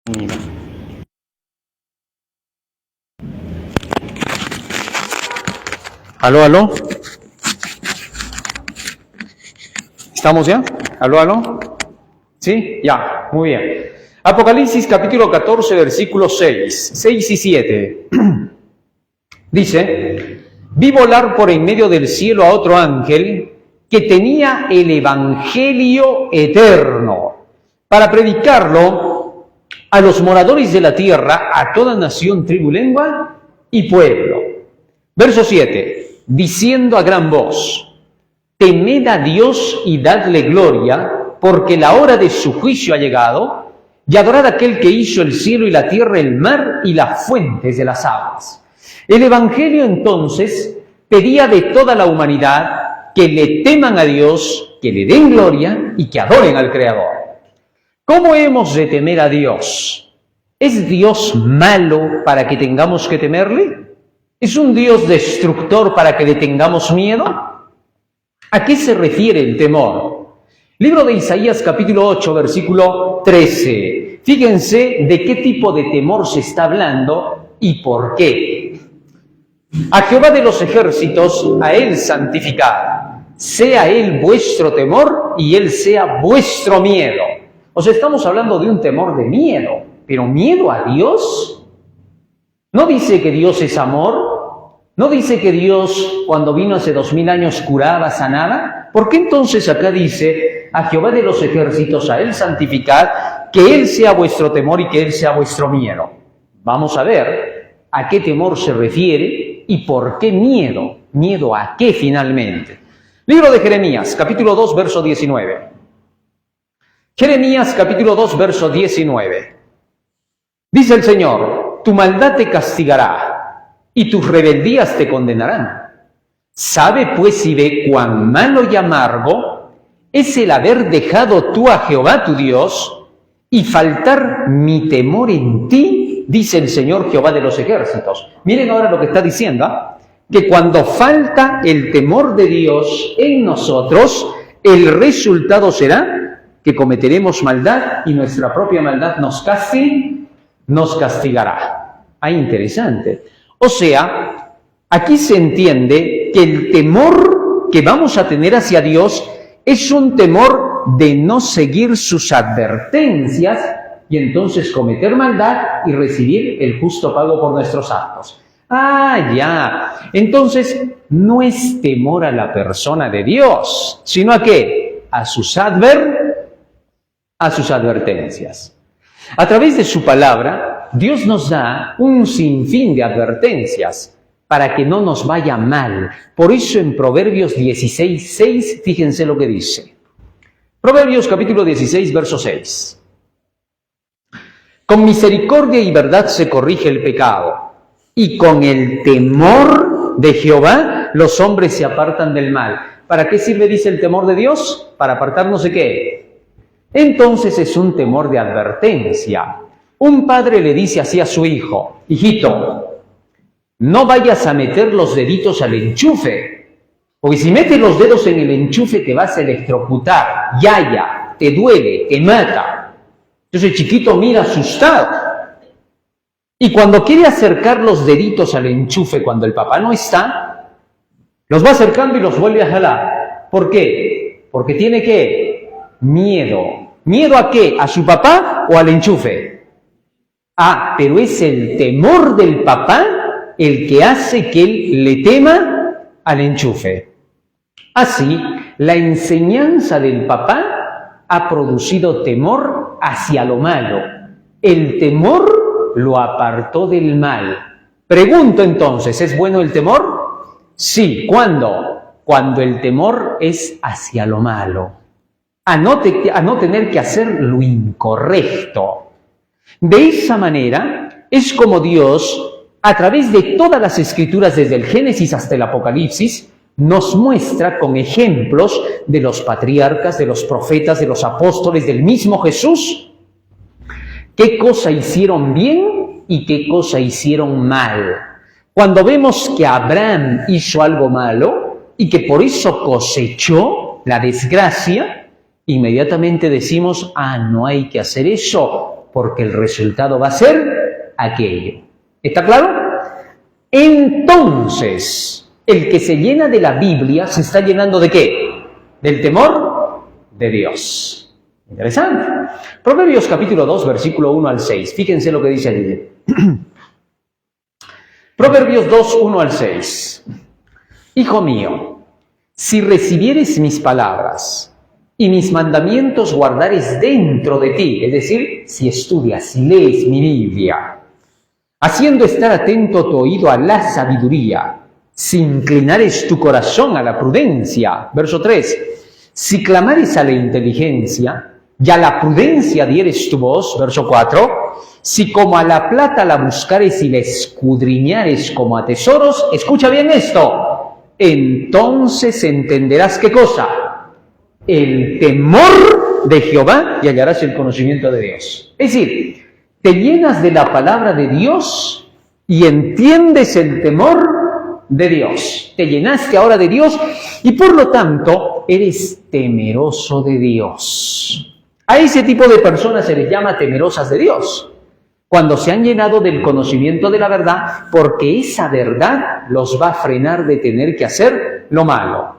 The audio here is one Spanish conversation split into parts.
Mira. ¿Aló, aló? ¿Estamos ya? ¿Aló, aló? ¿Sí? Ya, muy bien. Apocalipsis capítulo 14, versículos 6 y 7. Dice, vi volar por en medio del cielo a otro ángel que tenía el evangelio eterno para predicarlo a los moradores de la tierra, a toda nación, tribu, lengua y pueblo. Verso 7, diciendo a gran voz, temed a Dios y dadle gloria, porque la hora de su juicio ha llegado, y adorad a aquel que hizo el cielo y la tierra, el mar y las fuentes de las aguas. El evangelio entonces pedía de toda la humanidad que le teman a Dios, que le den gloria y que adoren al Creador. ¿Cómo hemos de temer a Dios? ¿Es Dios malo para que tengamos que temerle? ¿Es un Dios destructor para que le tengamos miedo? ¿A qué se refiere el temor? Libro de Isaías capítulo 8, versículo 13. Fíjense de qué tipo de temor se está hablando y por qué. A Jehová de los ejércitos, a él santificad. Sea él vuestro temor y él sea vuestro miedo. O sea, estamos hablando de un temor de miedo, pero ¿miedo a Dios? ¿No dice que Dios es amor? ¿No dice que Dios, cuando vino hace 2000 años, curaba, sanaba? ¿Por qué entonces acá dice, a Jehová de los ejércitos, a él santificad, que él sea vuestro temor y que él sea vuestro miedo? Vamos a ver a qué temor se refiere y por qué miedo. ¿Miedo a qué finalmente? Libro de Jeremías, capítulo 2, verso 19. Jeremías, capítulo 2, verso 19. Dice el Señor, tu maldad te castigará y tus rebeldías te condenarán. Sabe pues y ve cuán malo y amargo es el haber dejado tú a Jehová tu Dios y faltar mi temor en ti, dice el Señor Jehová de los ejércitos. Miren ahora lo que está diciendo, que cuando falta el temor de Dios en nosotros, el resultado será que cometeremos maldad y nuestra propia maldad nos castigará. Interesante. O sea, aquí se entiende que el temor que vamos a tener hacia Dios es un temor de no seguir sus advertencias y entonces cometer maldad y recibir el justo pago por nuestros actos. Ya. Entonces, no es temor a la persona de Dios, sino ¿a qué? A sus advertencias. A través de su palabra, Dios nos da un sinfín de advertencias para que no nos vaya mal. Por eso en Proverbios 16, 6, fíjense lo que dice. Proverbios capítulo 16, verso 6. Con misericordia y verdad se corrige el pecado, y con el temor de Jehová los hombres se apartan del mal. ¿Para qué sirve, dice, el temor de Dios? Para apartarnos de ¿qué? Entonces es un temor de advertencia. Un padre le dice así a su hijo, hijito, no vayas a meter los deditos al enchufe, porque si metes los dedos en el enchufe te vas a electrocutar, te duele, te mata. Entonces el chiquito mira asustado. Y cuando quiere acercar los deditos al enchufe cuando el papá no está, los va acercando y los vuelve a jalar. ¿Por qué? Porque tiene ¿qué? Miedo. ¿Miedo a qué? ¿A su papá o al enchufe? Pero es el temor del papá el que hace que él le tema al enchufe. Así, la enseñanza del papá ha producido temor hacia lo malo. El temor lo apartó del mal. Pregunto entonces, ¿es bueno el temor? Sí. ¿Cuándo? Cuando el temor es hacia lo malo. A no tener que hacer lo incorrecto. De esa manera es como Dios, a través de todas las escrituras, desde el Génesis hasta el Apocalipsis, nos muestra con ejemplos de los patriarcas, de los profetas, de los apóstoles, del mismo Jesús, qué cosa hicieron bien y qué cosa hicieron mal. Cuando vemos que Abraham hizo algo malo y que por eso cosechó la desgracia, inmediatamente decimos, no hay que hacer eso, porque el resultado va a ser aquello. ¿Está claro? Entonces, el que se llena de la Biblia se está llenando ¿de qué? Del temor de Dios. Interesante. Proverbios capítulo 2, versículo 1 al 6. Fíjense lo que dice allí. Proverbios 2, 1 al 6. Hijo mío, si recibieres mis palabras y mis mandamientos guardares dentro de ti, es decir, si estudias, si lees mi Biblia, haciendo estar atento tu oído a la sabiduría, si inclinares tu corazón a la prudencia, verso 3, si clamares a la inteligencia y a la prudencia dieres tu voz, verso 4, si como a la plata la buscares y la escudriñares como a tesoros, escucha bien esto, entonces entenderás ¿qué cosa? El temor de Jehová y hallarás el conocimiento de Dios. Es decir, te llenas de la palabra de Dios y entiendes el temor de Dios. Te llenaste ahora de Dios y por lo tanto eres temeroso de Dios. A ese tipo de personas se les llama temerosas de Dios, cuando se han llenado del conocimiento de la verdad, porque esa verdad los va a frenar de tener que hacer lo malo.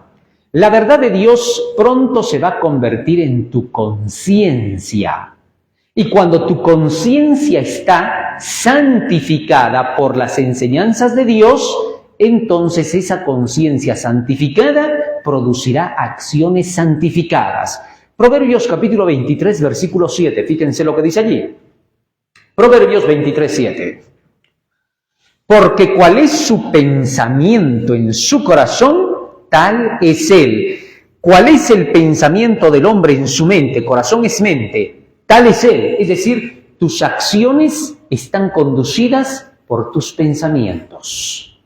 La verdad de Dios pronto se va a convertir en tu conciencia. Y cuando tu conciencia está santificada por las enseñanzas de Dios, entonces esa conciencia santificada producirá acciones santificadas. Proverbios capítulo 23, versículo 7. Fíjense lo que dice allí. Proverbios 23, 7. Porque cuál es su pensamiento en su corazón, tal es él. ¿Cuál es el pensamiento del hombre en su mente? Corazón es mente. Tal es él. Es decir, tus acciones están conducidas por tus pensamientos.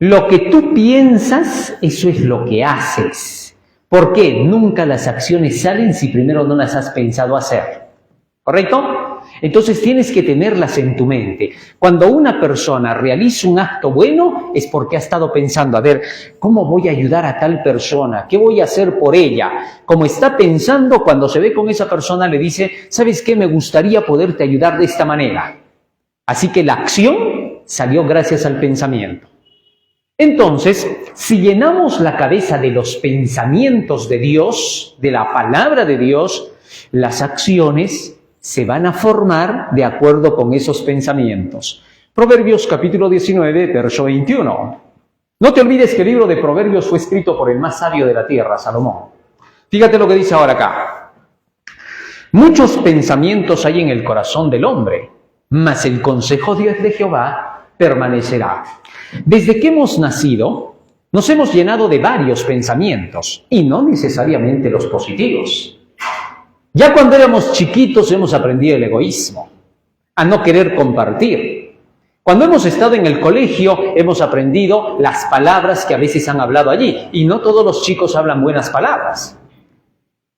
Lo que tú piensas, eso es lo que haces. ¿Por qué? Nunca las acciones salen si primero no las has pensado hacer. ¿Correcto? Entonces tienes que tenerlas en tu mente. Cuando una persona realiza un acto bueno, es porque ha estado pensando, a ver, ¿cómo voy a ayudar a tal persona? ¿Qué voy a hacer por ella? Como está pensando, cuando se ve con esa persona, le dice, ¿sabes qué? Me gustaría poderte ayudar de esta manera. Así que la acción salió gracias al pensamiento. Entonces, si llenamos la cabeza de los pensamientos de Dios, de la palabra de Dios, las acciones se van a formar de acuerdo con esos pensamientos. Proverbios capítulo 19, verso 21. No te olvides que el libro de Proverbios fue escrito por el más sabio de la tierra, Salomón. Fíjate lo que dice ahora acá. Muchos pensamientos hay en el corazón del hombre, mas el consejo de Jehová permanecerá. Desde que hemos nacido, nos hemos llenado de varios pensamientos, y no necesariamente los positivos. Ya cuando éramos chiquitos hemos aprendido el egoísmo, a no querer compartir. Cuando hemos estado en el colegio hemos aprendido las palabras que a veces han hablado allí, y no todos los chicos hablan buenas palabras.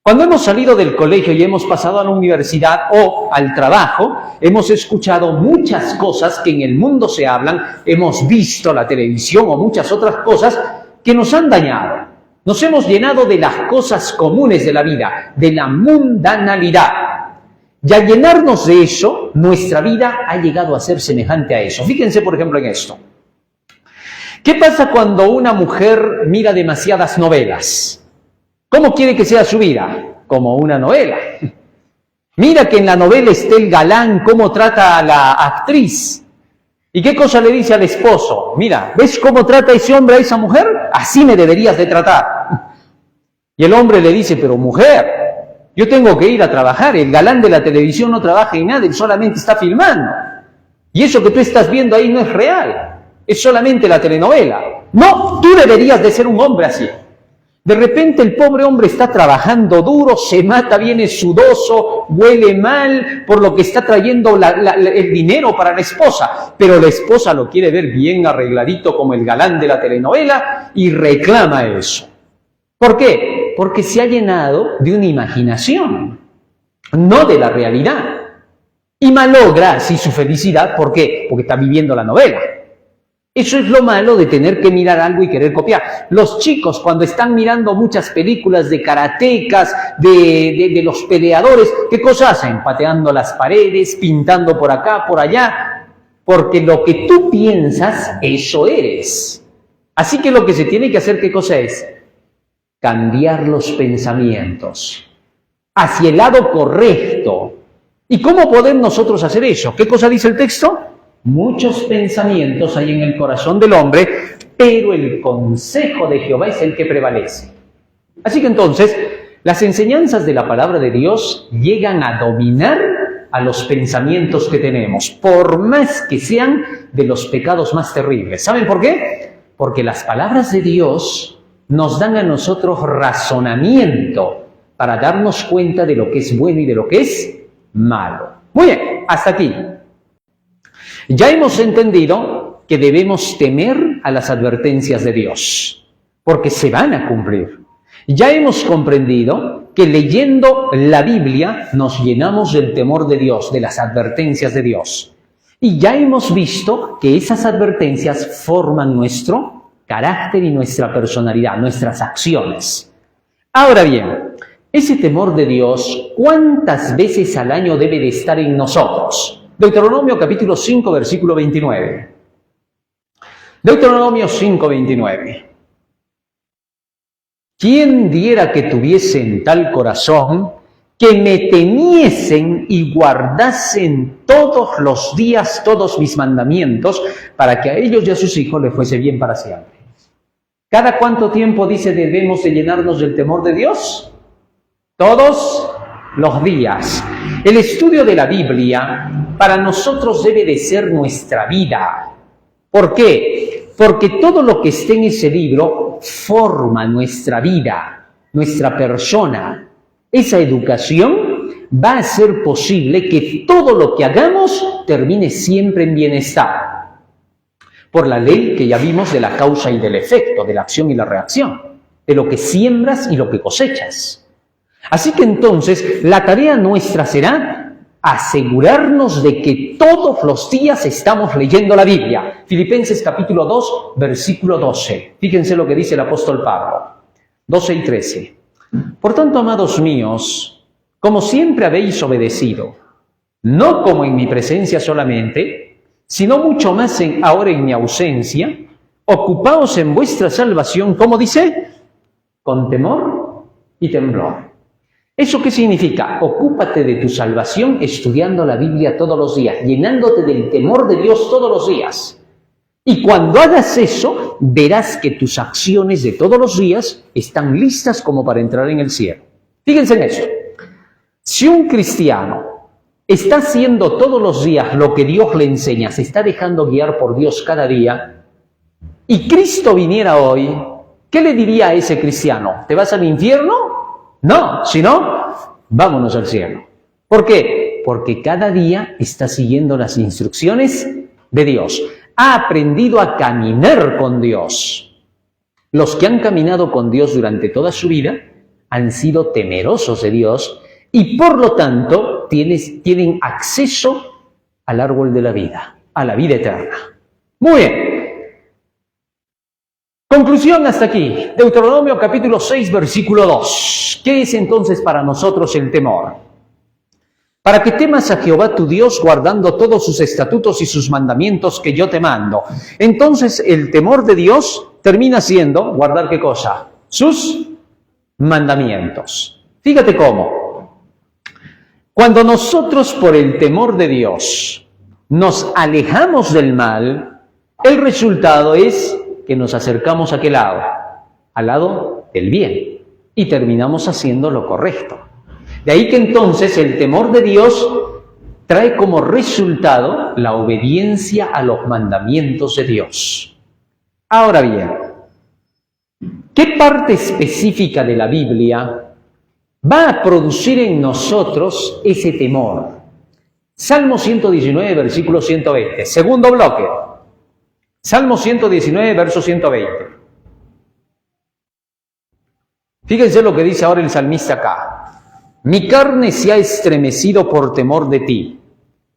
Cuando hemos salido del colegio y hemos pasado a la universidad o al trabajo, hemos escuchado muchas cosas que en el mundo se hablan, hemos visto la televisión o muchas otras cosas que nos han dañado. Nos hemos llenado de las cosas comunes de la vida, de la mundanalidad. Y al llenarnos de eso, nuestra vida ha llegado a ser semejante a eso. Fíjense, por ejemplo, en esto. ¿Qué pasa cuando una mujer mira demasiadas novelas? ¿Cómo quiere que sea su vida? Como una novela. Mira que en la novela esté el galán, cómo trata a la actriz. ¿Y qué cosa le dice al esposo? Mira, ¿ves cómo trata ese hombre a esa mujer? Así me deberías de tratar. Y el hombre le dice, pero mujer, yo tengo que ir a trabajar. El galán de la televisión no trabaja en nada, él solamente está filmando. Y eso que tú estás viendo ahí no es real, es solamente la telenovela. No, tú deberías de ser un hombre así. De repente el pobre hombre está trabajando duro, se mata, viene sudoso, huele mal, por lo que está trayendo el dinero para la esposa. Pero la esposa lo quiere ver bien arregladito como el galán de la telenovela y reclama eso. ¿Por qué? Porque se ha llenado de una imaginación, no de la realidad. Y malogra así su felicidad. ¿Por qué? Porque está viviendo la novela. Eso es lo malo de tener que mirar algo y querer copiar. Los chicos, cuando están mirando muchas películas de karatecas, de los peleadores, ¿qué cosa hacen? Pateando las paredes, pintando por acá, por allá, porque lo que tú piensas, eso eres. Así que lo que se tiene que hacer, ¿qué cosa es? Cambiar los pensamientos hacia el lado correcto. ¿Y cómo podemos nosotros hacer eso? ¿Qué cosa dice el texto? Muchos pensamientos hay en el corazón del hombre, pero el consejo de Jehová es el que prevalece. Así que entonces, las enseñanzas de la palabra de Dios llegan a dominar a los pensamientos que tenemos, por más que sean de los pecados más terribles. ¿Saben por qué? Porque las palabras de Dios nos dan a nosotros razonamiento para darnos cuenta de lo que es bueno y de lo que es malo. Muy bien, hasta aquí. Ya hemos entendido que debemos temer a las advertencias de Dios, porque se van a cumplir. Ya hemos comprendido que leyendo la Biblia nos llenamos del temor de Dios, de las advertencias de Dios. Y ya hemos visto que esas advertencias forman nuestro carácter y nuestra personalidad, nuestras acciones. Ahora bien, ese temor de Dios, ¿cuántas veces al año debe de estar en nosotros? Deuteronomio capítulo 5, versículo 29. Deuteronomio 5, 29. ¿Quién diera que tuviesen tal corazón, que me temiesen y guardasen todos los días todos mis mandamientos, para que a ellos y a sus hijos les fuese bien para siempre? ¿Cada cuánto tiempo dice debemos de llenarnos del temor de Dios? Todos los días. El estudio de la Biblia para nosotros debe de ser nuestra vida. ¿Por qué? Porque todo lo que esté en ese libro forma nuestra vida, nuestra persona. Esa educación va a hacer posible que todo lo que hagamos termine siempre en bienestar. Por la ley que ya vimos de la causa y del efecto, de la acción y la reacción, de lo que siembras y lo que cosechas. Así que entonces la tarea nuestra será asegurarnos de que todos los días estamos leyendo la Biblia. Filipenses capítulo 2, versículo 12. Fíjense lo que dice el apóstol Pablo. 12 y 13. Por tanto, amados míos, como siempre habéis obedecido, no como en mi presencia solamente, sino mucho más ahora en mi ausencia, ocupaos en vuestra salvación, ¿cómo dice? Con temor y temblor. ¿Eso qué significa? Ocúpate de tu salvación estudiando la Biblia todos los días, llenándote del temor de Dios todos los días. Y cuando hagas eso, verás que tus acciones de todos los días están listas como para entrar en el cielo. Fíjense en esto. Si un cristiano está haciendo todos los días lo que Dios le enseña, se está dejando guiar por Dios cada día, y Cristo viniera hoy, ¿qué le diría a ese cristiano? ¿Te vas al infierno? No, si no, vámonos al cielo. ¿Por qué? Porque cada día está siguiendo las instrucciones de Dios. Ha aprendido a caminar con Dios. Los que han caminado con Dios durante toda su vida han sido temerosos de Dios y por lo tanto tienen acceso al árbol de la vida, a la vida eterna. Muy bien. Conclusión hasta aquí. Deuteronomio capítulo 6, versículo 2. ¿Qué es entonces para nosotros el temor? Para que temas a Jehová tu Dios guardando todos sus estatutos y sus mandamientos que yo te mando. Entonces el temor de Dios termina siendo, ¿guardar qué cosa? Sus mandamientos. Fíjate cómo. Cuando nosotros por el temor de Dios nos alejamos del mal, el resultado es que nos acercamos a qué lado? Al lado del bien. Y terminamos haciendo lo correcto. De ahí que entonces el temor de Dios trae como resultado la obediencia a los mandamientos de Dios. Ahora bien, ¿qué parte específica de la Biblia va a producir en nosotros ese temor? Salmo 119, versículo 120. Segundo bloque. Salmo 119, verso 120. Fíjense lo que dice ahora el salmista acá. Mi carne se ha estremecido por temor de ti,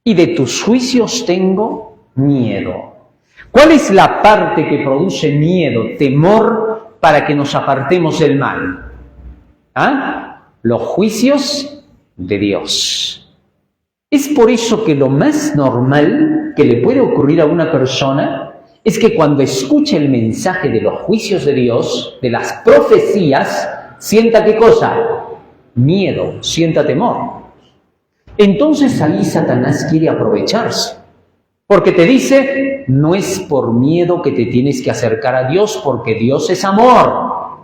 y de tus juicios tengo miedo. ¿Cuál es la parte que produce miedo, temor, para que nos apartemos del mal? ¿Ah? Los juicios de Dios. Es por eso que lo más normal que le puede ocurrir a una persona es que cuando escuche el mensaje de los juicios de Dios, de las profecías, sienta ¿qué cosa? Miedo, sienta temor. Entonces ahí Satanás quiere aprovecharse, porque te dice, no es por miedo que te tienes que acercar a Dios, porque Dios es amor.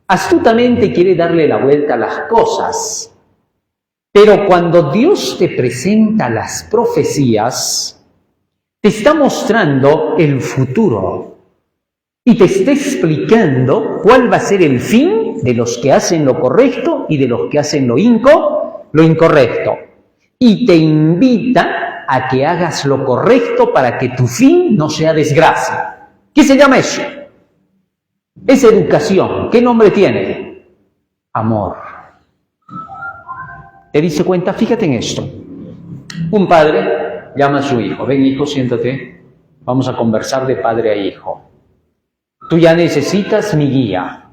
Astutamente quiere darle la vuelta a las cosas. Pero cuando Dios te presenta las profecías, te está mostrando el futuro y te está explicando cuál va a ser el fin de los que hacen lo correcto y de los que hacen lo incorrecto. Y te invita a que hagas lo correcto para que tu fin no sea desgracia. ¿Qué se llama eso? Es educación. ¿Qué nombre tiene? Amor. ¿Te diste cuenta? Fíjate en esto. Un padre llama a su hijo. Ven, hijo, siéntate. Vamos a conversar de padre a hijo. Tú ya necesitas mi guía.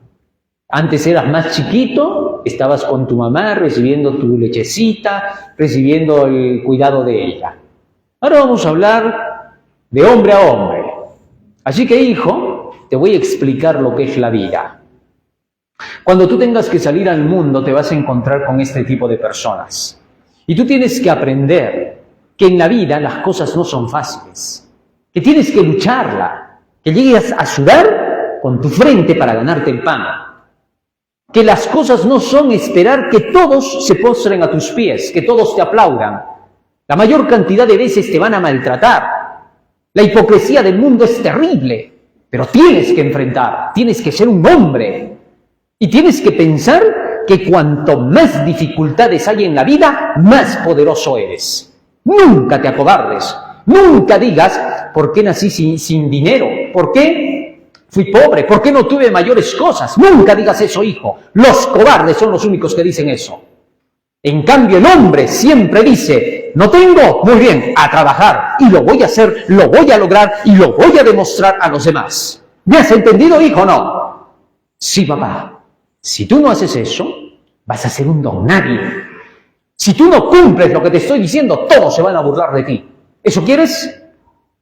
Antes eras más chiquito, estabas con tu mamá recibiendo tu lechecita, recibiendo el cuidado de ella. Ahora vamos a hablar de hombre a hombre. Así que, hijo, te voy a explicar lo que es la vida. Cuando tú tengas que salir al mundo, te vas a encontrar con este tipo de personas. Y tú tienes que aprender que en la vida las cosas no son fáciles, que tienes que lucharla, que llegues a sudar con tu frente para ganarte el pan, que las cosas no son esperar que todos se postren a tus pies, que todos te aplaudan. La mayor cantidad de veces te van a maltratar. La hipocresía del mundo es terrible, pero tienes que enfrentar, tienes que ser un hombre y tienes que pensar que cuanto más dificultades hay en la vida, más poderoso eres. Nunca te acobardes, nunca digas, ¿por qué nací sin dinero? ¿Por qué fui pobre? ¿Por qué no tuve mayores cosas? Nunca digas eso, hijo. Los cobardes son los únicos que dicen eso. En cambio, el hombre siempre dice, no tengo, muy bien, a trabajar, y lo voy a hacer, lo voy a lograr, y lo voy a demostrar a los demás. ¿Me has entendido, hijo, o no? Sí, papá. Si tú no haces eso, vas a ser un don nadie. Si tú no cumples lo que te estoy diciendo, todos se van a burlar de ti. ¿Eso quieres?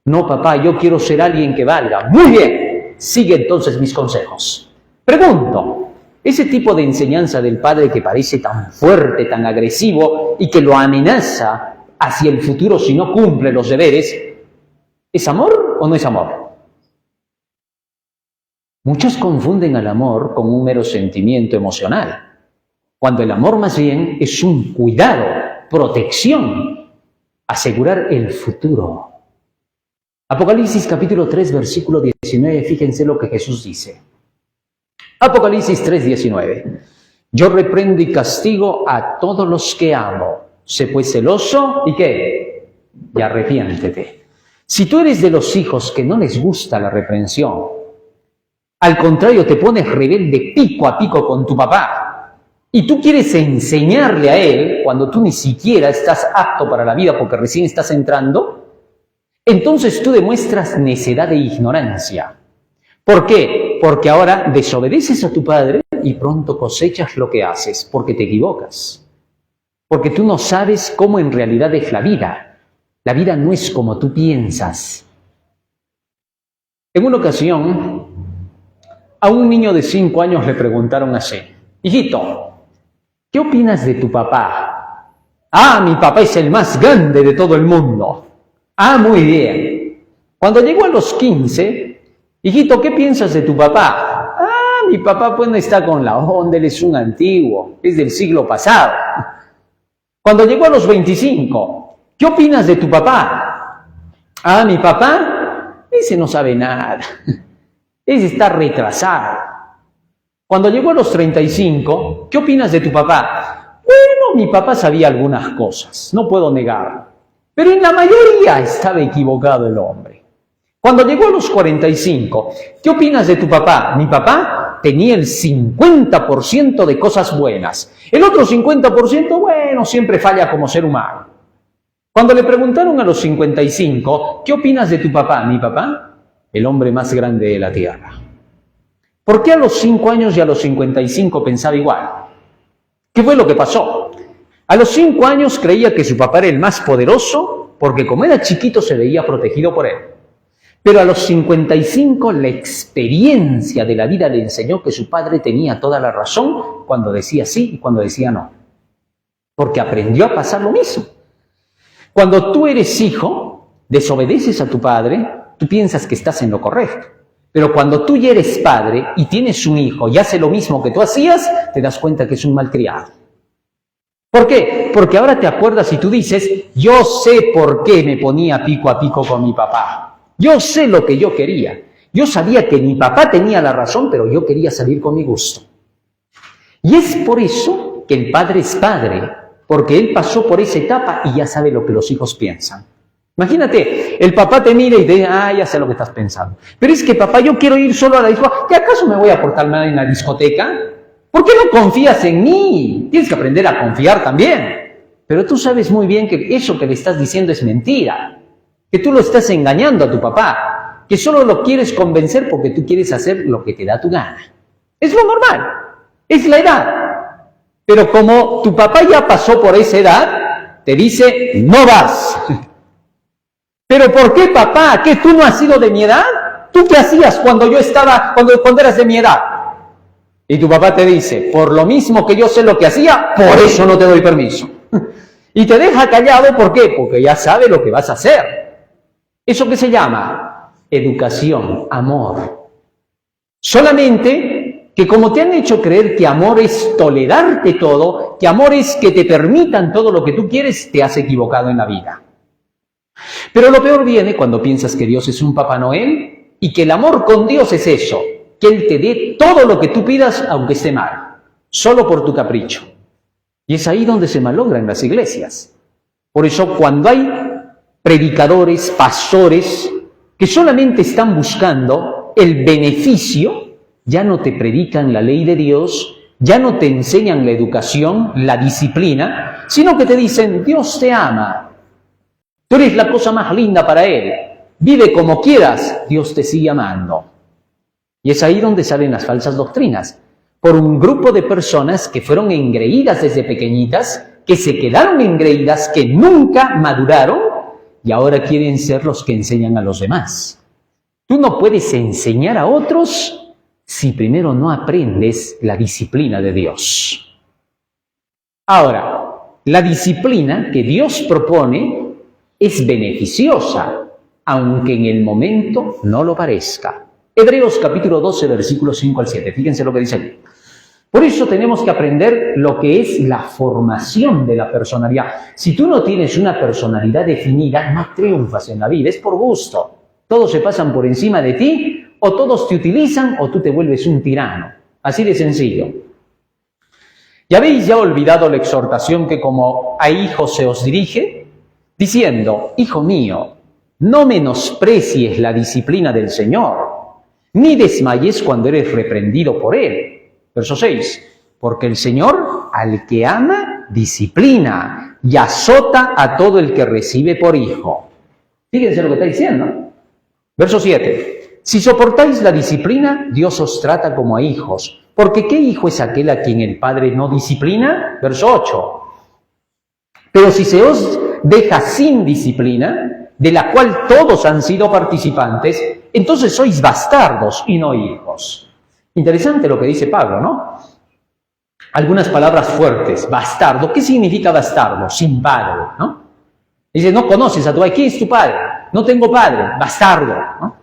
No, papá, yo quiero ser alguien que valga. Muy bien, sigue entonces mis consejos. Pregunto, ese tipo de enseñanza del padre que parece tan fuerte, tan agresivo y que lo amenaza hacia el futuro si no cumple los deberes, ¿es amor o no es amor? Muchos confunden al amor con un mero sentimiento emocional, cuando el amor más bien es un cuidado, protección, asegurar el futuro. Apocalipsis capítulo 3, versículo 19, fíjense lo que Jesús dice. Apocalipsis 3, 19. Yo reprendo y castigo a todos los que amo. Sé pues celoso, ¿y qué? Y arrepiéntete. Si tú eres de los hijos que no les gusta la reprensión, al contrario, te pones rebelde pico a pico con tu papá, y tú quieres enseñarle a él, cuando tú ni siquiera estás apto para la vida porque recién estás entrando, entonces tú demuestras necedad e ignorancia. ¿Por qué? Porque ahora desobedeces a tu padre y pronto cosechas lo que haces, porque te equivocas. Porque tú no sabes cómo en realidad es la vida. La vida no es como tú piensas. En una ocasión, a un niño de 5 años le preguntaron así: hijito, ¿qué opinas de tu papá? Ah, mi papá es el más grande de todo el mundo. Ah, muy bien. Cuando llegó a los 15, hijito, ¿qué piensas de tu papá? Ah, mi papá pues no está con la onda, él es un antiguo, es del siglo pasado. Cuando llegó a los 25, ¿qué opinas de tu papá? Ah, mi papá, ese no sabe nada. Ese está retrasado. Cuando llegó a los 35, ¿qué opinas de tu papá? Bueno, mi papá sabía algunas cosas, no puedo negarlo. Pero en la mayoría estaba equivocado el hombre. Cuando llegó a los 45, ¿qué opinas de tu papá? Mi papá tenía el 50% de cosas buenas. El otro 50%, bueno, siempre falla como ser humano. Cuando le preguntaron a los 55, ¿qué opinas de tu papá? Mi papá, el hombre más grande de la tierra. ¿Por qué a los 5 años y a los 55 pensaba igual? ¿Qué fue lo que pasó? A los 5 años creía que su papá era el más poderoso porque como era chiquito se veía protegido por él. Pero a los 55 la experiencia de la vida le enseñó que su padre tenía toda la razón cuando decía sí y cuando decía no. Porque aprendió a pasar lo mismo. Cuando tú eres hijo, desobedeces a tu padre, tú piensas que estás en lo correcto. Pero cuando tú ya eres padre y tienes un hijo y hace lo mismo que tú hacías, te das cuenta que es un malcriado. ¿Por qué? Porque ahora te acuerdas y tú dices, yo sé por qué me ponía a pico con mi papá. Yo sé lo que yo quería. Yo sabía que mi papá tenía la razón, pero yo quería salir con mi gusto. Y es por eso que el padre es padre, porque él pasó por esa etapa y ya sabe lo que los hijos piensan. Imagínate, el papá te mira y te dice, ya sé lo que estás pensando. Pero es que papá, yo quiero ir solo a la discoteca. ¿Qué acaso me voy a portar mal en la discoteca? ¿Por qué no confías en mí? Tienes que aprender a confiar también. Pero tú sabes muy bien que eso que le estás diciendo es mentira. Que tú lo estás engañando a tu papá. Que solo lo quieres convencer porque tú quieres hacer lo que te da tu gana. Es lo normal. Es la edad. Pero como tu papá ya pasó por esa edad, te dice, no vas. ¿Pero por qué, papá? ¿Qué tú no has sido de mi edad? ¿Tú qué hacías cuando eras de mi edad? Y tu papá te dice, por lo mismo que yo sé lo que hacía, por eso no te doy permiso. Y te deja callado, ¿por qué? Porque ya sabe lo que vas a hacer. ¿Eso qué se llama? Educación, amor. Solamente que como te han hecho creer que amor es tolerarte todo, que amor es que te permitan todo lo que tú quieres, te has equivocado en la vida. Pero lo peor viene cuando piensas que Dios es un Papá Noel y que el amor con Dios es eso, que Él te dé todo lo que tú pidas aunque esté mal, solo por tu capricho. Y es ahí donde se malogra en las iglesias. Por eso cuando hay predicadores, pastores, que solamente están buscando el beneficio, ya no te predican la ley de Dios, ya no te enseñan la educación, la disciplina, sino que te dicen, Dios te ama. Tú eres la cosa más linda para Él. Vive como quieras, Dios te sigue amando. Y es ahí donde salen las falsas doctrinas. Por un grupo de personas que fueron engreídas desde pequeñitas, que se quedaron engreídas, que nunca maduraron y ahora quieren ser los que enseñan a los demás. Tú no puedes enseñar a otros si primero no aprendes la disciplina de Dios. Ahora, la disciplina que Dios propone es beneficiosa, aunque en el momento no lo parezca. Hebreos capítulo 12, versículos 5 al 7. Fíjense lo que dice aquí. Por eso tenemos que aprender lo que es la formación de la personalidad. Si tú no tienes una personalidad definida, no triunfas en la vida, es por gusto. Todos se pasan por encima de ti, o todos te utilizan, o tú te vuelves un tirano. Así de sencillo. ¿Ya habéis ya olvidado la exhortación que como a hijos se os dirige? Diciendo, hijo mío, no menosprecies la disciplina del Señor, ni desmayes cuando eres reprendido por Él. Verso 6, porque el Señor al que ama, disciplina y azota a todo el que recibe por hijo. Fíjense lo que está diciendo. Verso 7, si soportáis la disciplina, Dios os trata como a hijos, porque ¿qué hijo es aquel a quien el Padre no disciplina? Verso 8, pero si se os deja sin disciplina, de la cual todos han sido participantes, entonces sois bastardos y no hijos. Interesante lo que dice Pablo, ¿no? Algunas palabras fuertes. Bastardo. ¿Qué significa bastardo? Sin padre, ¿no? Dice, no conoces a tu padre. ¿Quién es tu padre? No tengo padre. Bastardo, ¿no?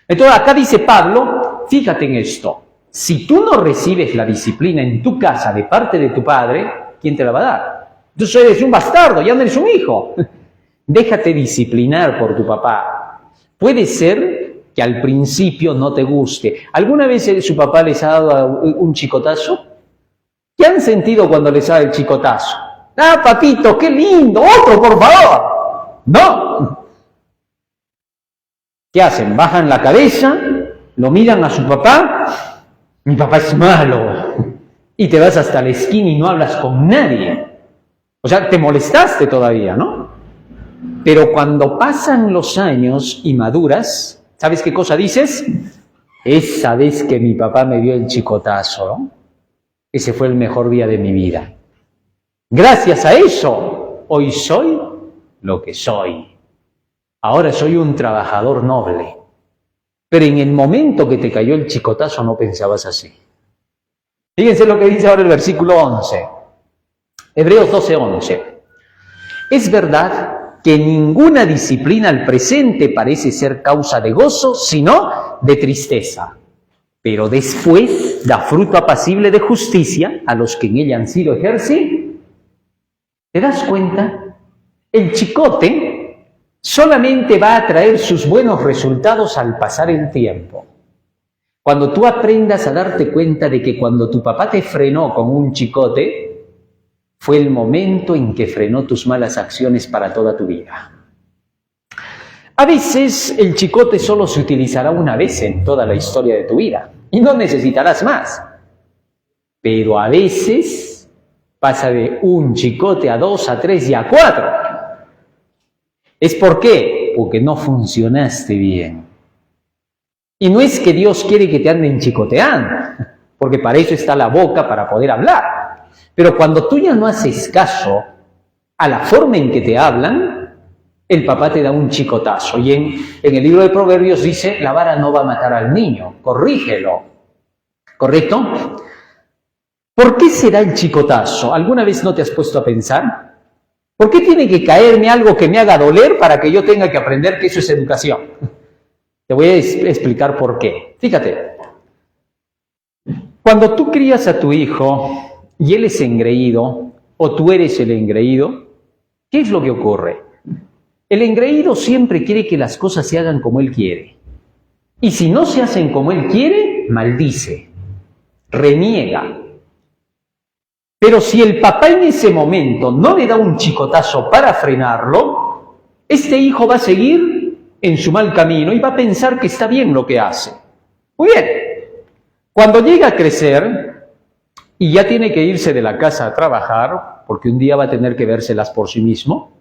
Entonces acá dice Pablo, fíjate en esto. Si tú no recibes la disciplina en tu casa de parte de tu padre, ¿quién te la va a dar? Entonces eres un bastardo, ya no eres un hijo. Déjate disciplinar por tu papá. Puede ser que al principio no te guste. ¿Alguna vez su papá les ha dado un chicotazo? ¿Qué han sentido cuando les da el chicotazo? ¡Ah, papito, qué lindo! ¡Otro, por favor! ¡No! ¿Qué hacen? Bajan la cabeza, lo miran a su papá. Mi papá es malo. Y te vas hasta la esquina y no hablas con nadie. O sea, te molestaste todavía, ¿no? Pero cuando pasan los años y maduras, ¿sabes qué cosa dices? Esa vez que mi papá me dio el chicotazo, ¿no? Ese fue el mejor día de mi vida. Gracias a eso, hoy soy lo que soy. Ahora soy un trabajador noble. Pero en el momento que te cayó el chicotazo no pensabas así. Fíjense lo que dice ahora el versículo 11. Hebreos 12:11. Es verdad que ninguna disciplina al presente parece ser causa de gozo, sino de tristeza. Pero después da fruto apacible de justicia a los que en ella han sido ejercidos. ¿Te das cuenta? El chicote solamente va a traer sus buenos resultados al pasar el tiempo. Cuando tú aprendas a darte cuenta de que cuando tu papá te frenó con un chicote, fue el momento en que frenó tus malas acciones para toda tu vida. A veces el chicote solo se utilizará una vez en toda la historia de tu vida y no necesitarás más. Pero a veces pasa de un chicote a 2, a 3 y a 4. ¿Es por qué? Porque no funcionaste bien. Y no es que Dios quiere que te anden chicoteando, porque para eso está la boca, para poder hablar. Pero cuando tú ya no haces caso a la forma en que te hablan, el papá te da un chicotazo. Y en el libro de Proverbios dice, la vara no va a matar al niño, corrígelo. ¿Correcto? ¿Por qué será el chicotazo? ¿Alguna vez no te has puesto a pensar? ¿Por qué tiene que caerme algo que me haga doler para que yo tenga que aprender que eso es educación? Te voy a explicar por qué. Fíjate, cuando tú crías a tu hijo y él es engreído, o tú eres el engreído, ¿qué es lo que ocurre? El engreído siempre quiere que las cosas se hagan como él quiere. Y si no se hacen como él quiere, maldice, reniega. Pero si el papá en ese momento no le da un chicotazo para frenarlo, este hijo va a seguir en su mal camino y va a pensar que está bien lo que hace. Muy bien. Cuando llega a crecer y ya tiene que irse de la casa a trabajar, porque un día va a tener que vérselas por sí mismo,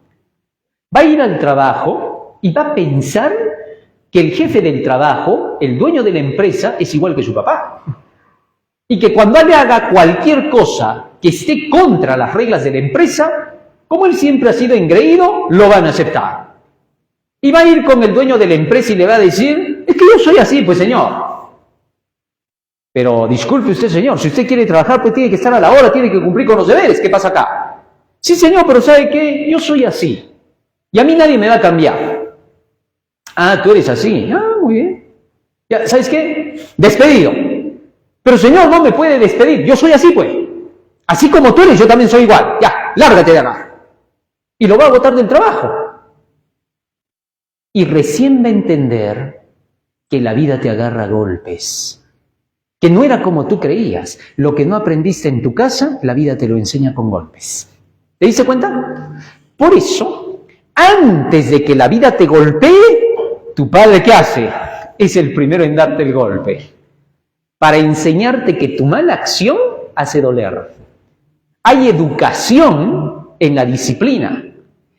va a ir al trabajo y va a pensar que el jefe del trabajo, el dueño de la empresa, es igual que su papá. Y que cuando le haga cualquier cosa que esté contra las reglas de la empresa, como él siempre ha sido engreído, lo van a aceptar. Y va a ir con el dueño de la empresa y le va a decir, es que yo soy así, pues señor. Pero disculpe usted, señor, si usted quiere trabajar, pues tiene que estar a la hora, tiene que cumplir con los deberes. ¿Qué pasa acá? Sí, señor, pero ¿sabe qué? Yo soy así. Y a mí nadie me va a cambiar. Ah, tú eres así. Ah, muy bien. Ya, ¿sabes qué? Despedido. Pero señor, no me puede despedir. Yo soy así, pues. Así como tú eres, yo también soy igual. Ya, lárgate de acá. Y lo va a botar del trabajo. Y recién va a entender que la vida te agarra a golpes. Que no era como tú creías. Lo que no aprendiste en tu casa, la vida te lo enseña con golpes. ¿Te diste cuenta? Por eso, antes de que la vida te golpee, tu padre, ¿qué hace? Es el primero en darte el golpe. Para enseñarte que tu mala acción hace doler. Hay educación en la disciplina.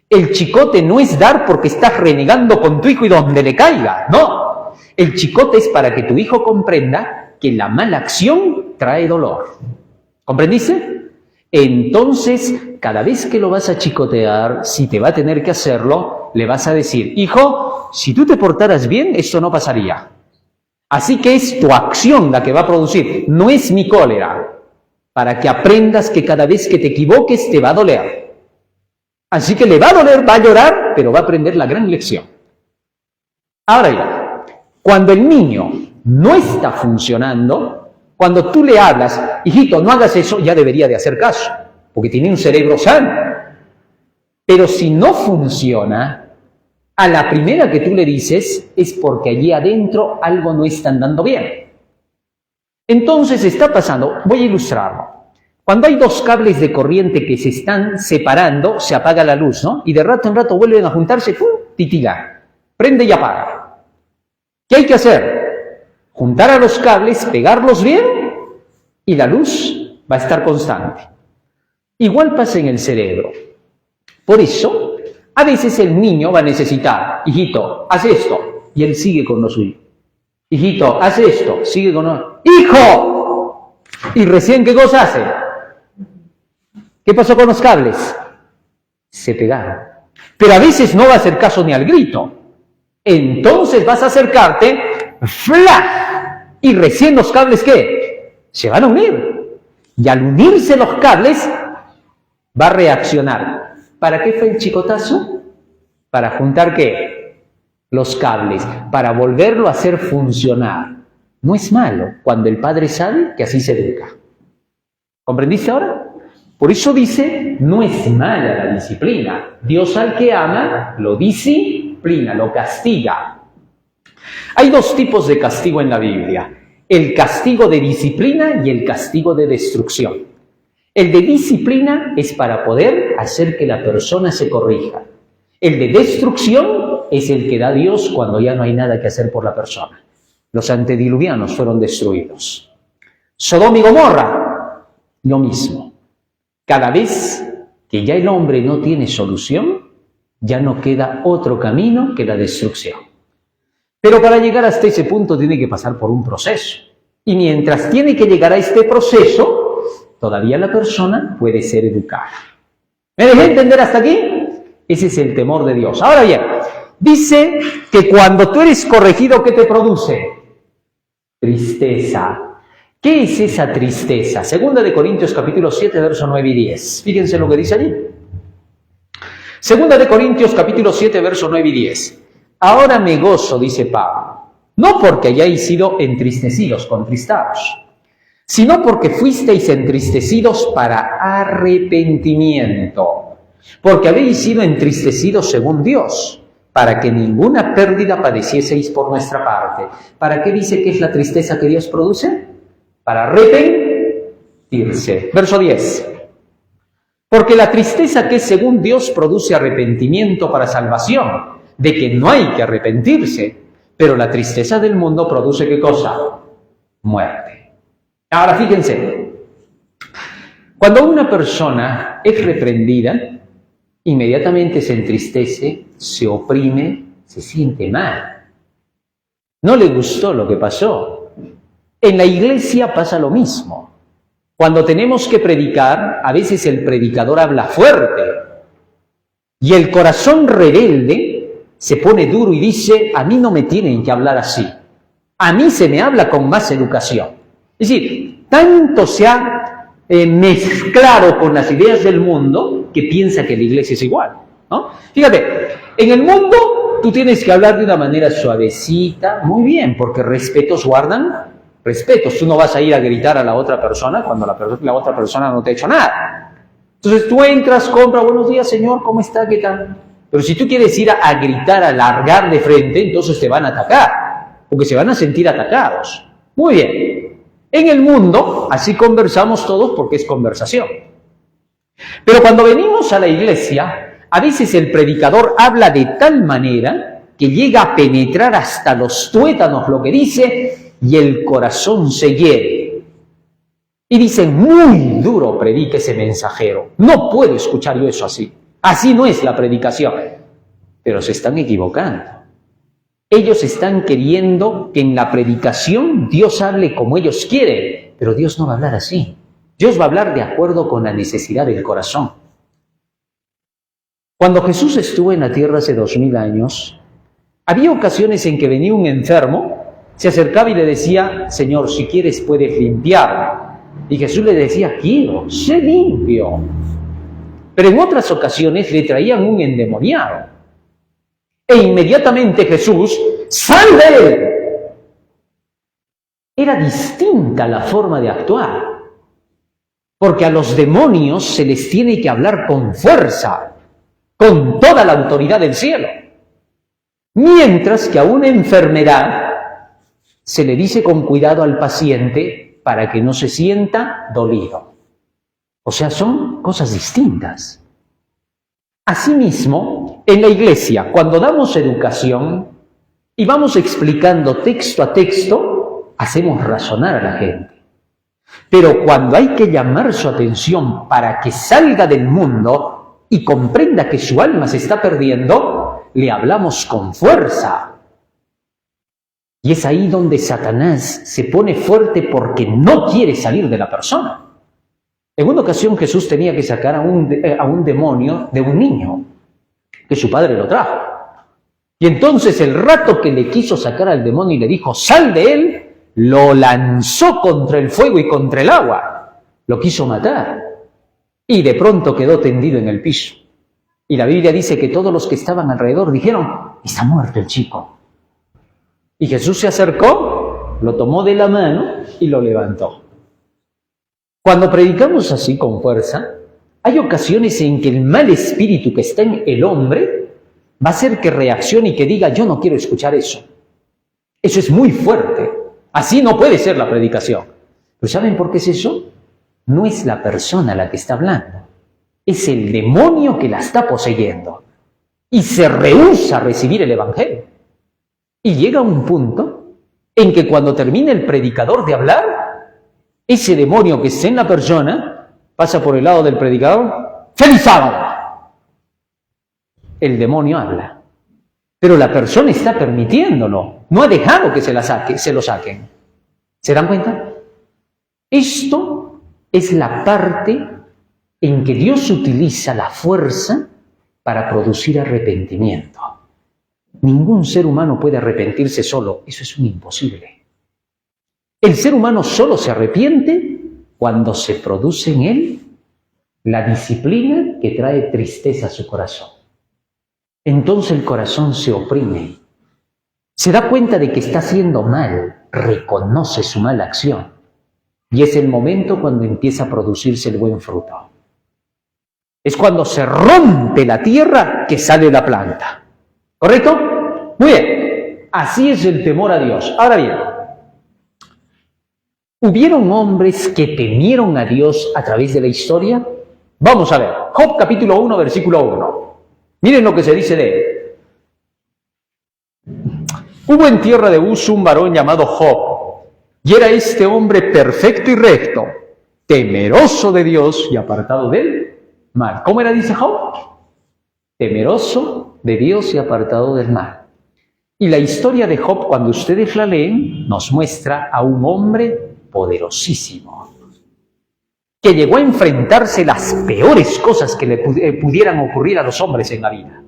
El chicote no es dar porque estás renegando con tu hijo y donde le caiga. No. El chicote es para que tu hijo comprenda que la mala acción trae dolor. ¿Comprendiste? Entonces, cada vez que lo vas a chicotear, si te va a tener que hacerlo, le vas a decir, hijo, si tú te portaras bien, esto no pasaría. Así que es tu acción la que va a producir, no es mi cólera, para que aprendas que cada vez que te equivoques te va a doler. Así que le va a doler, va a llorar, pero va a aprender la gran lección. Ahora ya, cuando el niño no está funcionando, cuando tú le hablas, hijito, no hagas eso, ya debería de hacer caso, porque tiene un cerebro sano. Pero si no funciona, a la primera que tú le dices es porque allí adentro algo no está andando bien. Entonces está pasando, voy a ilustrarlo. Cuando hay dos cables de corriente que se están separando, se apaga la luz, ¿no? Y de rato en rato vuelven a juntarse, ¡pum!, titiga. Prende y apaga. ¿Qué hay que hacer? Juntar a los cables, pegarlos bien y la luz va a estar constante. Igual pasa en el cerebro. Por eso, A veces el niño va a necesitar, hijito, haz esto, y él sigue con lo suyo. Hijito, haz esto, sigue con lo... ¡Hijo! ¿Y recién qué cosa hace? ¿Qué pasó con los cables? Se pegaron. Pero a veces no va a hacer caso ni al grito. Entonces vas a acercarte, ¡flash! Y recién los cables, ¿qué? Se van a unir. Y al unirse los cables, va a reaccionar. ¿Para qué fue el chicotazo? Para juntar, ¿qué? Los cables. Para volverlo a hacer funcionar. No es malo cuando el padre sabe que así se educa. ¿Comprendiste ahora? Por eso dice, no es mala la disciplina. Dios al que ama, lo disciplina, lo castiga. Hay dos tipos de castigo en la Biblia. El castigo de disciplina y el castigo de destrucción. El de disciplina es para poder hacer que la persona se corrija. El de destrucción es el que da Dios cuando ya no hay nada que hacer por la persona. Los antediluvianos fueron destruidos. Sodoma y Gomorra, lo mismo. Cada vez que ya el hombre no tiene solución, ya no queda otro camino que la destrucción. Pero para llegar hasta ese punto tiene que pasar por un proceso. Y mientras tiene que llegar a este proceso, todavía la persona puede ser educada. ¿Me dejé entender hasta aquí? Ese es el temor de Dios. Ahora bien, dice que cuando tú eres corregido, ¿qué te produce? Tristeza. ¿Qué es esa tristeza? Segunda de Corintios capítulo 7, verso 9 y 10. Fíjense lo que dice allí. Segunda de Corintios capítulo 7, verso 9 y 10. Ahora me gozo, dice Pablo, no porque hayáis sido entristecidos, contristados, sino porque fuisteis entristecidos para arrepentimiento, porque habéis sido entristecidos según Dios, para que ninguna pérdida padecieseis por nuestra parte. ¿Para qué dice que es la tristeza que Dios produce? Para arrepentirse. Verso 10. Porque la tristeza que es según Dios produce arrepentimiento para salvación, de que no hay que arrepentirse, pero la tristeza del mundo produce ¿qué cosa? Muerte. Ahora fíjense, cuando una persona es reprendida, inmediatamente se entristece, se oprime, se siente mal. No le gustó lo que pasó. En la iglesia pasa lo mismo. Cuando tenemos que predicar, a veces el predicador habla fuerte y el corazón rebelde se pone duro y dice, a mí no me tienen que hablar así. A mí se me habla con más educación. Es decir, tanto se ha mezclado con las ideas del mundo que piensa que la iglesia es igual, ¿no? Fíjate, en el mundo tú tienes que hablar de una manera suavecita, muy bien, porque respetos guardan respetos. Tú no vas a ir a gritar a la otra persona cuando la otra persona no te ha hecho nada. Entonces tú entras, compras, buenos días señor, ¿cómo está? ¿Qué tal? Pero si tú quieres ir a gritar, a largar de frente, entonces te van a atacar, porque se van a sentir atacados. Muy bien. En el mundo, así conversamos todos porque es conversación. Pero cuando venimos a la iglesia, a veces el predicador habla de tal manera que llega a penetrar hasta los tuétanos lo que dice y el corazón se hiere. Y dicen, muy duro predica ese mensajero. No puedo escuchar yo eso así. Así no es la predicación. Pero se están equivocando. Ellos están queriendo que en la predicación Dios hable como ellos quieren. Pero Dios no va a hablar así. Dios va a hablar de acuerdo con la necesidad del corazón. Cuando Jesús estuvo en la tierra hace 2000 años, había ocasiones en que venía un enfermo, se acercaba y le decía, Señor, si quieres puedes limpiarme. Y Jesús le decía, quiero, sé limpio. Pero en otras ocasiones le traían un endemoniado. E inmediatamente Jesús, ¡sal de él! Era distinta la forma de actuar. Porque a los demonios se les tiene que hablar con fuerza, con toda la autoridad del cielo. Mientras que a una enfermedad se le dice con cuidado al paciente para que no se sienta dolido. O sea, son cosas distintas. Asimismo, en la iglesia, cuando damos educación y vamos explicando texto a texto, hacemos razonar a la gente. Pero cuando hay que llamar su atención para que salga del mundo, y comprenda que su alma se está perdiendo, le hablamos con fuerza. Y es ahí donde Satanás se pone fuerte porque no quiere salir de la persona. En una ocasión Jesús tenía que sacar a un demonio de un niño, que su padre lo trajo. Y entonces el rato que le quiso sacar al demonio y le dijo, sal de él, lo lanzó contra el fuego y contra el agua. Lo quiso matar. Y de pronto quedó tendido en el piso. Y la Biblia dice que todos los que estaban alrededor dijeron, está muerto el chico. Y Jesús se acercó, lo tomó de la mano y lo levantó. Cuando predicamos así con fuerza, hay ocasiones en que el mal espíritu que está en el hombre va a hacer que reaccione y que diga, yo no quiero escuchar eso. Eso es muy fuerte. Así no puede ser la predicación. ¿Pero saben por qué es eso? No es la persona la que está hablando. Es el demonio que la está poseyendo. Y se rehúsa a recibir el evangelio. Y llega un punto en que cuando termina el predicador de hablar, ese demonio que está en la persona pasa por el lado del predicador. ¡Feliz sábado! El demonio habla. Pero la persona está permitiéndolo. No ha dejado que se lo saquen. ¿Se dan cuenta? Esto es la parte en que Dios utiliza la fuerza para producir arrepentimiento. Ningún ser humano puede arrepentirse solo. Eso es un imposible. El ser humano solo se arrepiente cuando se produce en él la disciplina que trae tristeza a su corazón. Entonces el corazón se oprime. Se da cuenta de que está haciendo mal, reconoce su mala acción. Y es el momento cuando empieza a producirse el buen fruto. Es cuando se rompe la tierra que sale la planta. ¿Correcto? Muy bien. Así es el temor a Dios. Ahora bien, ¿hubieron hombres que temieron a Dios a través de la historia? Vamos a ver. Job capítulo 1, versículo 1. Miren lo que se dice de él. Hubo en tierra de Uz un varón llamado Job, y era este hombre perfecto y recto, temeroso de Dios y apartado del mal. ¿Cómo era, dice Job? Temeroso de Dios y apartado del mal. Y la historia de Job, cuando ustedes la leen, nos muestra a un hombre poderosísimo, que llegó a enfrentarse las peores cosas que le pudieran ocurrir a los hombres en la vida.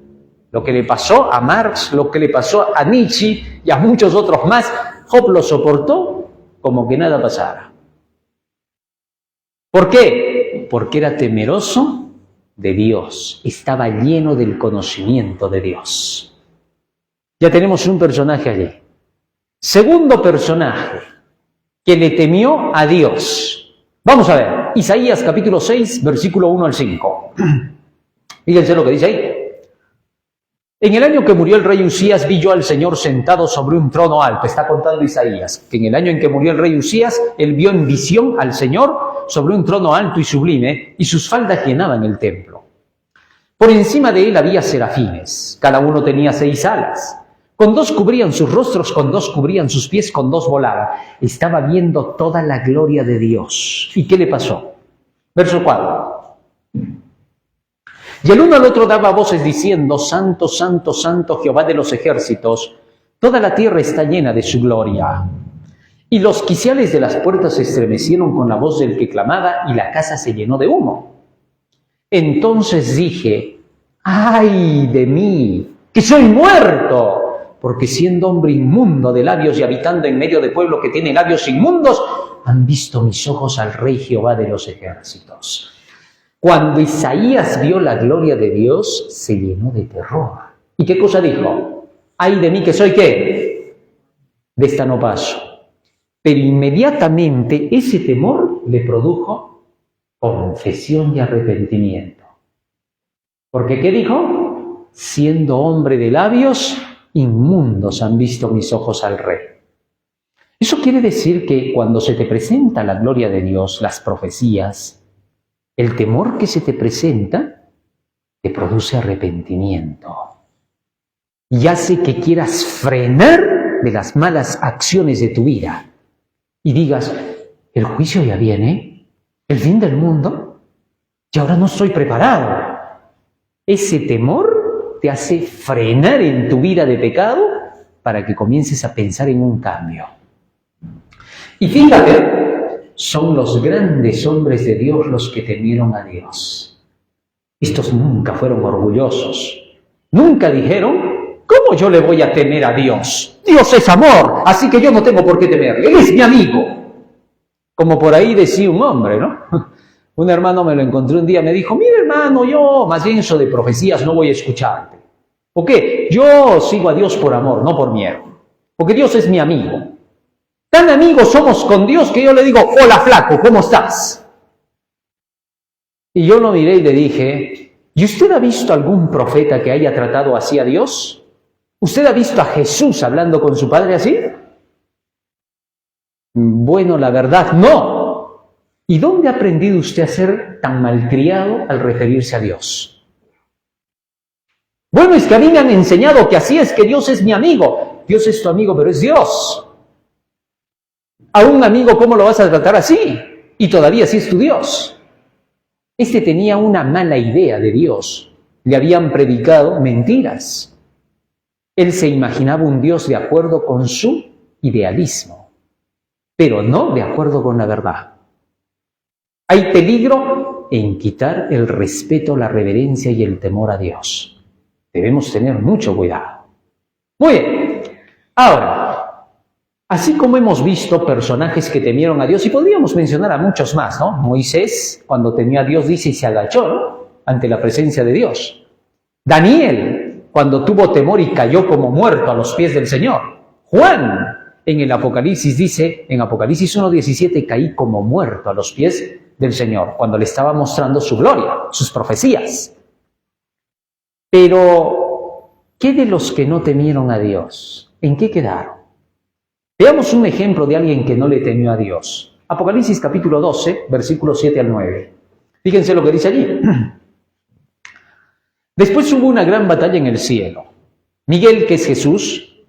Lo que le pasó a Marx, lo que le pasó a Nietzsche y a muchos otros más, Job lo soportó como que nada pasara. ¿Por qué? Porque era temeroso de Dios, estaba lleno del conocimiento de Dios. Ya tenemos un personaje allí. Segundo personaje que le temió a Dios. Vamos a ver, Isaías capítulo 6, versículo 1 al 5. Fíjense lo que dice ahí. En el año que murió el rey Usías, vi yo al Señor sentado sobre un trono alto. Está contando Isaías, que en el año en que murió el rey Usías, él vio en visión al Señor sobre un trono alto y sublime, y sus faldas llenaban el templo. Por encima de él había serafines, cada uno tenía 6 alas. Con 2 cubrían sus rostros, con 2 cubrían sus pies, con 2 volaba. Estaba viendo toda la gloria de Dios. ¿Y qué le pasó? Verso 4. Y el uno al otro daba voces diciendo, Santo, Santo, Santo, Jehová de los ejércitos, toda la tierra está llena de su gloria. Y los quiciales de las puertas se estremecieron con la voz del que clamaba, y la casa se llenó de humo. Entonces dije, ¡ay de mí, que soy muerto! Porque siendo hombre inmundo de labios y habitando en medio de pueblo que tiene labios inmundos, han visto mis ojos al Rey Jehová de los ejércitos. Cuando Isaías vio la gloria de Dios, se llenó de terror. ¿Y qué cosa dijo? ¡Ay de mí, que soy qué! De esta no paso. Pero inmediatamente ese temor le produjo confesión y arrepentimiento. Porque ¿qué dijo? Siendo hombre de labios, inmundos han visto mis ojos al Rey. Eso quiere decir que cuando se te presenta la gloria de Dios, las profecías, el temor que se te presenta te produce arrepentimiento y hace que quieras frenar de las malas acciones de tu vida y digas, el juicio ya viene, el fin del mundo, y ahora no estoy preparado. Ese temor te hace frenar en tu vida de pecado para que comiences a pensar en un cambio. Y fíjate, son los grandes hombres de Dios los que temieron a Dios. Estos nunca fueron orgullosos. Nunca dijeron, ¿cómo yo le voy a temer a Dios? Dios es amor, así que yo no tengo por qué temerle. Él es mi amigo. Como por ahí decía un hombre, ¿no? Un hermano me lo encontré un día, me dijo, mira hermano, yo más bien eso de profecías no voy a escucharte. ¿Por qué? Yo sigo a Dios por amor, no por miedo. Porque Dios es mi amigo. Tan amigos somos con Dios que yo le digo, hola flaco, ¿cómo estás? Y yo lo miré y le dije, ¿y usted ha visto algún profeta que haya tratado así a Dios? ¿Usted ha visto a Jesús hablando con su Padre así? Bueno, la verdad, no. ¿Y dónde ha aprendido usted a ser tan malcriado al referirse a Dios? Bueno, es que a mí me han enseñado que así es, que Dios es mi amigo. Dios es tu amigo, pero es Dios. A un amigo, ¿cómo lo vas a tratar así? Y todavía sí es tu Dios. Este tenía una mala idea de Dios. Le habían predicado mentiras. Él se imaginaba un Dios de acuerdo con su idealismo, pero no de acuerdo con la verdad. Hay peligro en quitar el respeto, la reverencia y el temor a Dios. Debemos tener mucho cuidado. Muy bien. Ahora, así como hemos visto personajes que temieron a Dios, y podríamos mencionar a muchos más, ¿no? Moisés, cuando temió a Dios, dice, y se agachó, ¿no?, ante la presencia de Dios. Daniel, cuando tuvo temor y cayó como muerto a los pies del Señor. Juan, en el Apocalipsis dice, en Apocalipsis 1:17, caí como muerto a los pies del Señor, cuando le estaba mostrando su gloria, sus profecías. Pero, ¿qué de los que no temieron a Dios? ¿En qué quedaron? Veamos un ejemplo de alguien que no le temió a Dios. Apocalipsis capítulo 12, versículos 7 al 9. Fíjense lo que dice allí. Después hubo una gran batalla en el cielo. Miguel, que es Jesús,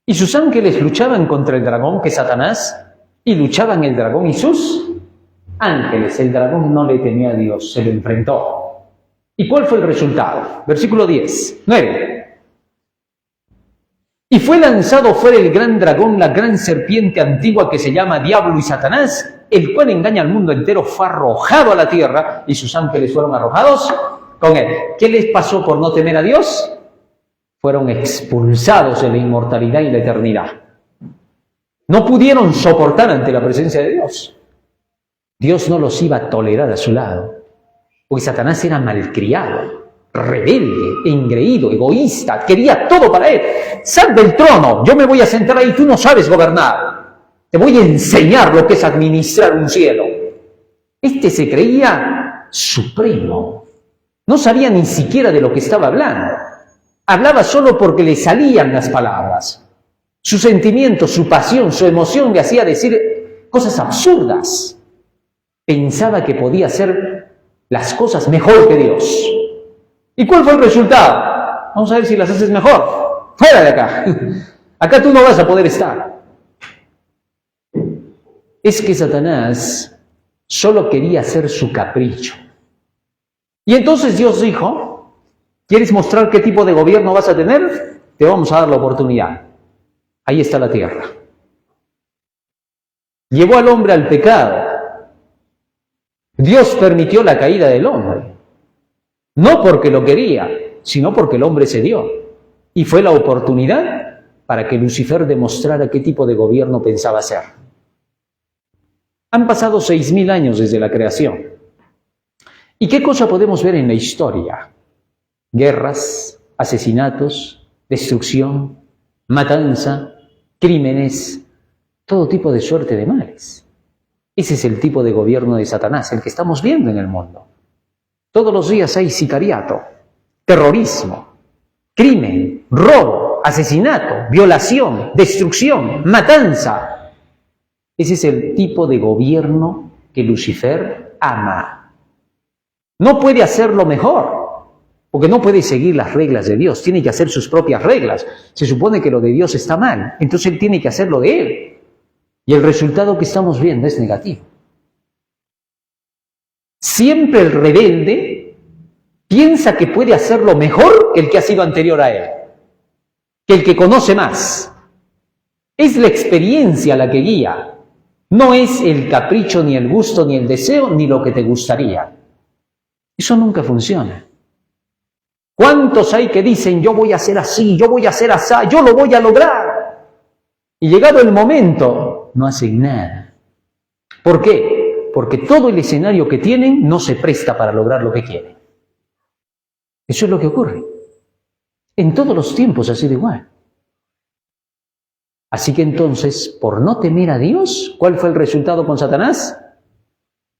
y sus ángeles luchaban contra el dragón, que es Satanás, y luchaban el dragón y sus ángeles. El dragón no le temía a Dios, se lo enfrentó. ¿Y cuál fue el resultado? Versículo 9. Y fue lanzado fuera el gran dragón, la gran serpiente antigua que se llama Diablo y Satanás, el cual engaña al mundo entero, fue arrojado a la tierra y sus ángeles fueron arrojados con él. ¿Qué les pasó por no temer a Dios? Fueron expulsados de la inmortalidad y la eternidad. No pudieron soportar ante la presencia de Dios. Dios no los iba a tolerar a su lado, porque Satanás era malcriado, rebelde, engreído, egoísta, quería todo para él. Sal del trono, yo me voy a sentar ahí, tú no sabes gobernar. Te voy a enseñar lo que es administrar un cielo. Este se creía supremo. No sabía ni siquiera de lo que estaba hablando. Hablaba solo porque le salían las palabras. Su sentimiento, su pasión, su emoción le hacía decir cosas absurdas. Pensaba que podía hacer las cosas mejor que Dios. ¿Y cuál fue el resultado? Vamos a ver si las haces mejor. ¡Fuera de acá! Acá tú no vas a poder estar. Es que Satanás solo quería hacer su capricho. Y entonces Dios dijo, ¿quieres mostrar qué tipo de gobierno vas a tener? Te vamos a dar la oportunidad. Ahí está la tierra. Llevó al hombre al pecado. Dios permitió la caída del hombre. No porque lo quería, sino porque el hombre se dio. Y fue la oportunidad para que Lucifer demostrara qué tipo de gobierno pensaba hacer. Han pasado 6.000 años desde la creación. ¿Y qué cosa podemos ver en la historia? Guerras, asesinatos, destrucción, matanza, crímenes, todo tipo de suerte de males. Ese es el tipo de gobierno de Satanás, el que estamos viendo en el mundo. Todos los días hay sicariato, terrorismo, crimen, robo, asesinato, violación, destrucción, matanza. Ese es el tipo de gobierno que Lucifer ama. No puede hacerlo mejor, porque no puede seguir las reglas de Dios, tiene que hacer sus propias reglas. Se supone que lo de Dios está mal, entonces él tiene que hacer lo de él. Y el resultado que estamos viendo es negativo. Siempre el rebelde piensa que puede hacerlo mejor que el que ha sido anterior a él, que el que conoce más. Es la experiencia la que guía, no es el capricho, ni el gusto, ni el deseo, ni lo que te gustaría. Eso nunca funciona. ¿Cuántos hay que dicen, yo voy a hacer así, yo voy a hacer así, yo lo voy a lograr? Y llegado el momento, no hacen nada. ¿Por qué? Porque todo el escenario que tienen no se presta para lograr lo que quieren. Eso es lo que ocurre. En todos los tiempos ha sido igual. Así que entonces, por no temer a Dios, ¿cuál fue el resultado con Satanás?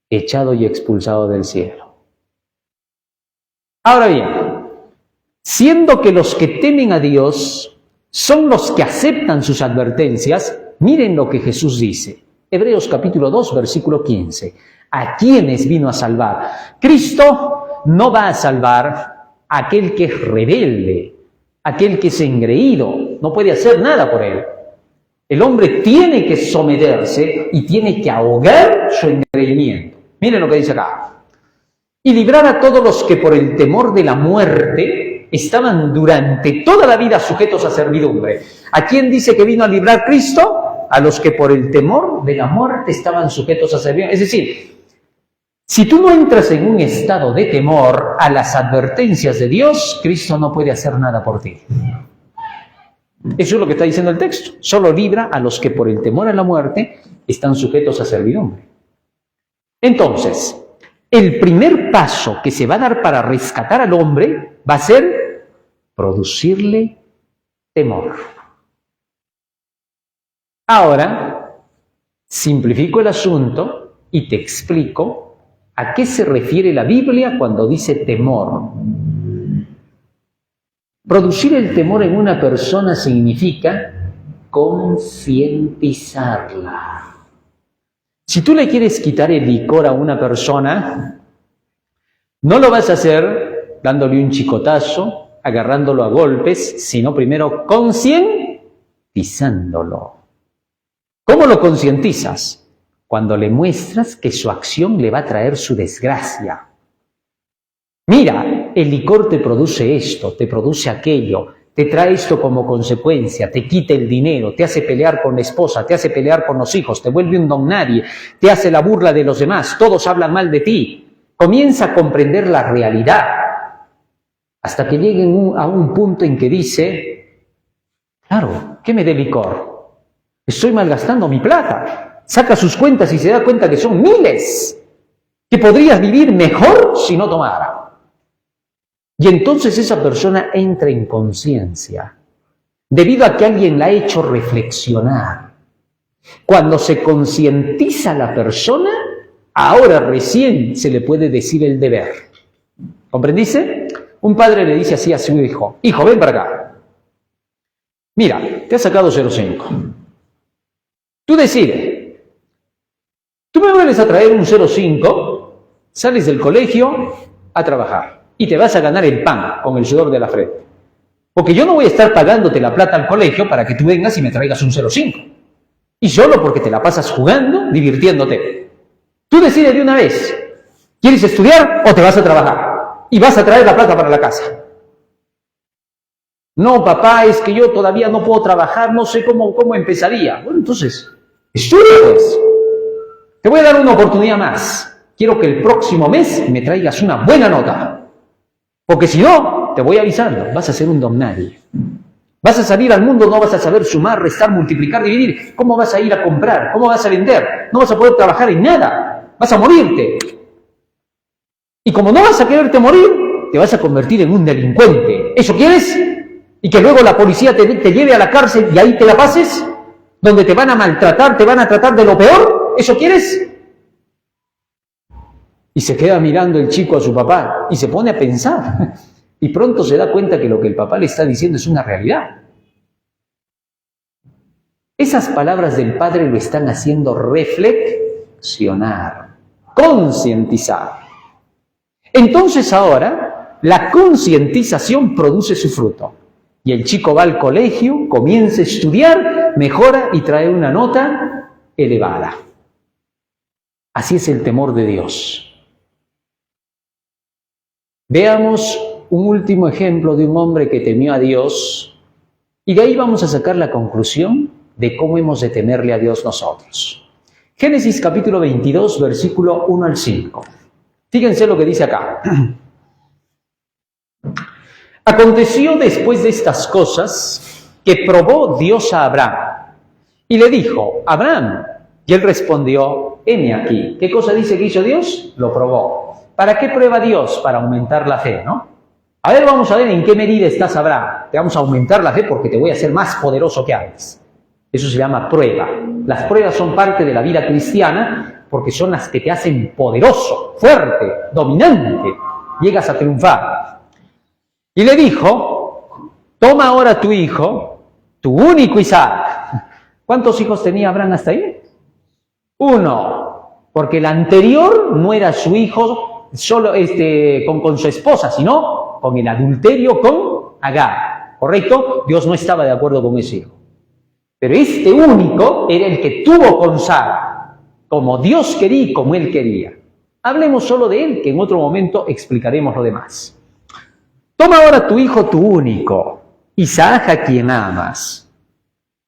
Echado y expulsado del cielo. Ahora bien, siendo que los que temen a Dios son los que aceptan sus advertencias, miren lo que Jesús dice. Hebreos capítulo 2, versículo 15. ¿A quiénes vino a salvar? Cristo no va a salvar a aquel que es rebelde, aquel que es engreído, no puede hacer nada por él. El hombre tiene que someterse y tiene que ahogar su engreimiento. Miren lo que dice acá. Y librar a todos los que por el temor de la muerte estaban durante toda la vida sujetos a servidumbre. ¿A quién dice que vino a librar Cristo? A los que por el temor de la muerte estaban sujetos a servidumbre. Es decir, si tú no entras en un estado de temor a las advertencias de Dios, Cristo no puede hacer nada por ti. Eso es lo que está diciendo el texto. Solo libra a los que por el temor a la muerte están sujetos a servidumbre. Entonces, el primer paso que se va a dar para rescatar al hombre va a ser producirle temor. Ahora, simplifico el asunto y te explico a qué se refiere la Biblia cuando dice temor. Producir el temor en una persona significa concientizarla. Si tú le quieres quitar el licor a una persona, no lo vas a hacer dándole un chicotazo, agarrándolo a golpes, sino primero concientizándolo. ¿Cómo lo concientizas? Cuando le muestras que su acción le va a traer su desgracia. Mira, el licor te produce esto, te produce aquello, te trae esto como consecuencia, te quita el dinero, te hace pelear con la esposa, te hace pelear con los hijos, te vuelve un don nadie, te hace la burla de los demás, todos hablan mal de ti. Comienza a comprender la realidad hasta que lleguen a un punto en que dice, claro, ¿qué me dé licor? Estoy malgastando mi plata. Saca sus cuentas y se da cuenta que son miles, que podrías vivir mejor si no tomara. Y entonces esa persona entra en conciencia, debido a que alguien la ha hecho reflexionar. Cuando se concientiza la persona, ahora recién se le puede decir el deber. ¿Comprendiste? Un padre le dice así a su hijo, hijo, ven para acá. Mira, te has sacado 0,5. Tú decides. Tú me vuelves a traer un 0,5, sales del colegio a trabajar. Y te vas a ganar el pan con el sudor de la frente. Porque yo no voy a estar pagándote la plata al colegio para que tú vengas y me traigas un 0,5. Y solo porque te la pasas jugando, divirtiéndote. Tú decides de una vez, ¿quieres estudiar o te vas a trabajar? Y vas a traer la plata para la casa. No, papá, es que yo todavía no puedo trabajar, no sé cómo empezaría. Bueno, entonces, estudia pues. Te voy a dar una oportunidad más. Quiero que el próximo mes me traigas una buena nota. Porque si no, te voy avisando, vas a ser un don nadie. Vas a salir al mundo, no vas a saber sumar, restar, multiplicar, dividir. ¿Cómo vas a ir a comprar? ¿Cómo vas a vender? No vas a poder trabajar en nada. Vas a morirte. Y como no vas a quererte morir, te vas a convertir en un delincuente. ¿Eso quieres? Y que luego la policía te lleve a la cárcel y ahí te la pases, donde te van a maltratar, te van a tratar de lo peor. ¿Eso quieres? Y se queda mirando el chico a su papá y se pone a pensar. Y pronto se da cuenta que lo que el papá le está diciendo es una realidad. Esas palabras del padre lo están haciendo reflexionar, concientizar. Entonces ahora, la concientización produce su fruto. Y el chico va al colegio, comienza a estudiar, mejora y trae una nota elevada. Así es el temor de Dios. Veamos un último ejemplo de un hombre que temió a Dios y de ahí vamos a sacar la conclusión de cómo hemos de temerle a Dios nosotros. Génesis capítulo 22, versículo 1 al 5. Fíjense lo que dice acá. Aconteció después de estas cosas que probó Dios a Abraham y le dijo, Abraham, y él respondió, heme aquí. ¿Qué cosa dice que hizo Dios? Lo probó. ¿Para qué prueba Dios? Para aumentar la fe, ¿no? A ver, vamos a ver en qué medida estás, Abraham. Te vamos a aumentar la fe porque te voy a hacer más poderoso que antes. Eso se llama prueba. Las pruebas son parte de la vida cristiana porque son las que te hacen poderoso, fuerte, dominante. Llegas a triunfar. Y le dijo, toma ahora tu hijo, tu único Isaac. ¿Cuántos hijos tenía Abraham hasta ahí? Uno. Porque el anterior no era su hijo solo con su esposa, sino con el adulterio con Agar. ¿Correcto? Dios no estaba de acuerdo con ese hijo. Pero este único era el que tuvo con Sara, como Dios quería y como él quería. Hablemos solo de él, que en otro momento explicaremos lo demás. Toma ahora tu hijo, tu único, Isaac a quien amas,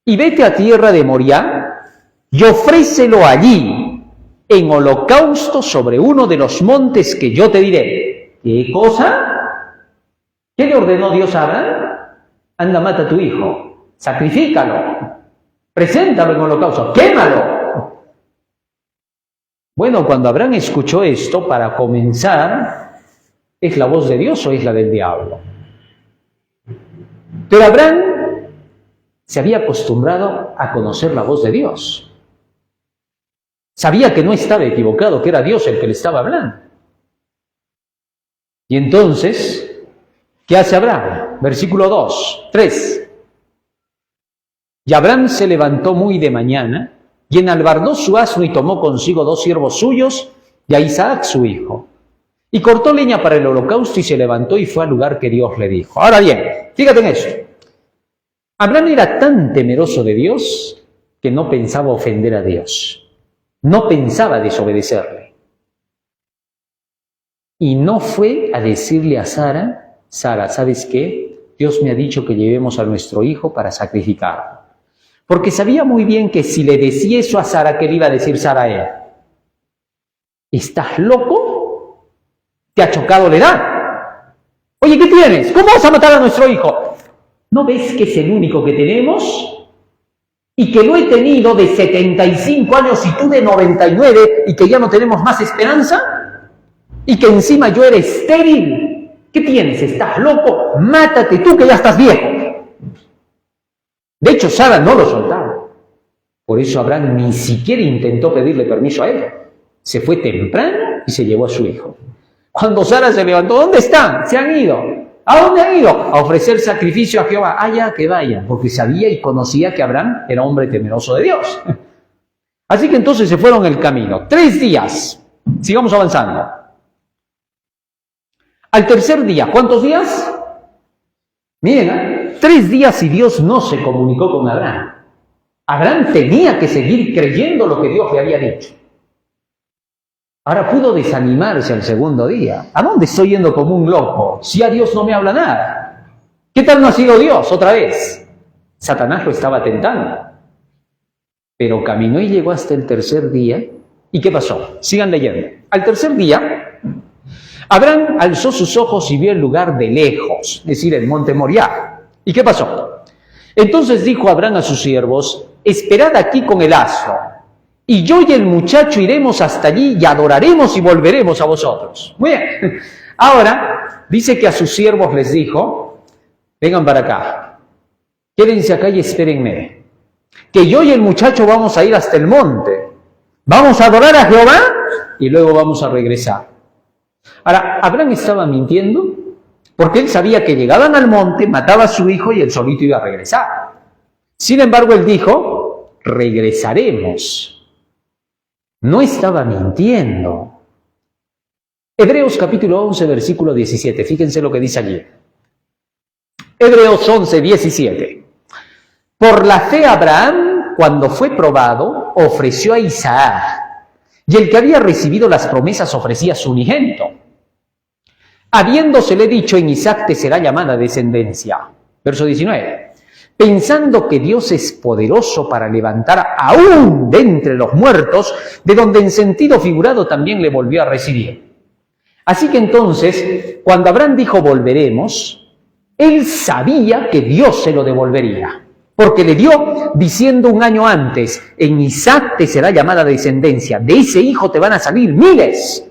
y vete a tierra de Moriah y ofrécelo allí, en holocausto sobre uno de los montes que yo te diré. ¿Qué cosa? ¿Qué le ordenó Dios a Abraham? Anda, mata a tu hijo, sacrifícalo, preséntalo en holocausto, quémalo. Bueno, cuando Abraham escuchó esto, para comenzar, ¿es la voz de Dios o es la del diablo? Pero Abraham se había acostumbrado a conocer la voz de Dios. Sabía que no estaba equivocado, que era Dios el que le estaba hablando. Y entonces, ¿qué hace Abraham? Versículo 2, 3. Y Abraham se levantó muy de mañana y enalbardó su asno y tomó consigo 2 siervos suyos y a Isaac su hijo. Y cortó leña para el holocausto y se levantó y fue al lugar que Dios le dijo. Ahora bien, fíjate en esto. Abraham era tan temeroso de Dios que no pensaba ofender a Dios. No pensaba desobedecerle. Y no fue a decirle a Sara, Sara, ¿sabes qué? Dios me ha dicho que llevemos a nuestro hijo para sacrificarlo. Porque sabía muy bien que si le decía eso a Sara, ¿qué le iba a decir Sara a él? ¿Estás loco? ¿Te ha chocado la edad? Oye, ¿qué tienes? ¿Cómo vas a matar a nuestro hijo? ¿No ves que es el único que tenemos? Y que lo he tenido de 75 años y tú de 99 y que ya no tenemos más esperanza. Y que encima yo era estéril. ¿Qué tienes? ¿Estás loco? Mátate tú que ya estás viejo. De hecho, Sara no lo soltaba. Por eso Abraham ni siquiera intentó pedirle permiso a ella. Se fue temprano y se llevó a su hijo. Cuando Sara se levantó, ¿dónde están? Se han ido. ¿A dónde han ido? A ofrecer sacrificio a Jehová. Allá que vayan, porque sabía y conocía que Abraham era hombre temeroso de Dios. Así que entonces se fueron el camino. 3 días. Sigamos avanzando. Al tercer día, ¿cuántos días? Miren, 3 días y Dios no se comunicó con Abraham. Abraham tenía que seguir creyendo lo que Dios le había dicho. Ahora pudo desanimarse al segundo día. ¿A dónde estoy yendo como un loco? Si a Dios no me habla nada. ¿Qué tal no ha sido Dios otra vez? Satanás lo estaba tentando. Pero caminó y llegó hasta el tercer día. ¿Y qué pasó? Sigan leyendo. Al tercer día, Abraham alzó sus ojos y vio el lugar de lejos, es decir, el monte Moriah. ¿Y qué pasó? Entonces dijo Abraham a sus siervos, esperad aquí con el asno, y yo y el muchacho iremos hasta allí y adoraremos y volveremos a vosotros. Muy bien. Ahora, dice que a sus siervos les dijo, vengan para acá, quédense acá y espérenme, que yo y el muchacho vamos a ir hasta el monte, vamos a adorar a Jehová y luego vamos a regresar. Ahora, Abraham estaba mintiendo porque él sabía que llegaban al monte, mataba a su hijo y él solito iba a regresar. Sin embargo, él dijo, regresaremos. No estaba mintiendo. Hebreos capítulo 11, versículo 17. Fíjense lo que dice allí. Hebreos 11, 17. Por la fe Abraham, cuando fue probado, ofreció a Isaac. Y el que había recibido las promesas ofrecía a su unigénito. habiéndosele dicho: en Isaac te será llamada descendencia. Verso 19. Pensando que Dios es poderoso para levantar aún de entre los muertos, de donde en sentido figurado también le volvió a residir. Así que entonces, cuando Abraham dijo volveremos, él sabía que Dios se lo devolvería, porque le dio diciendo un año antes: en Isaac te será llamada descendencia, de ese hijo te van a salir miles.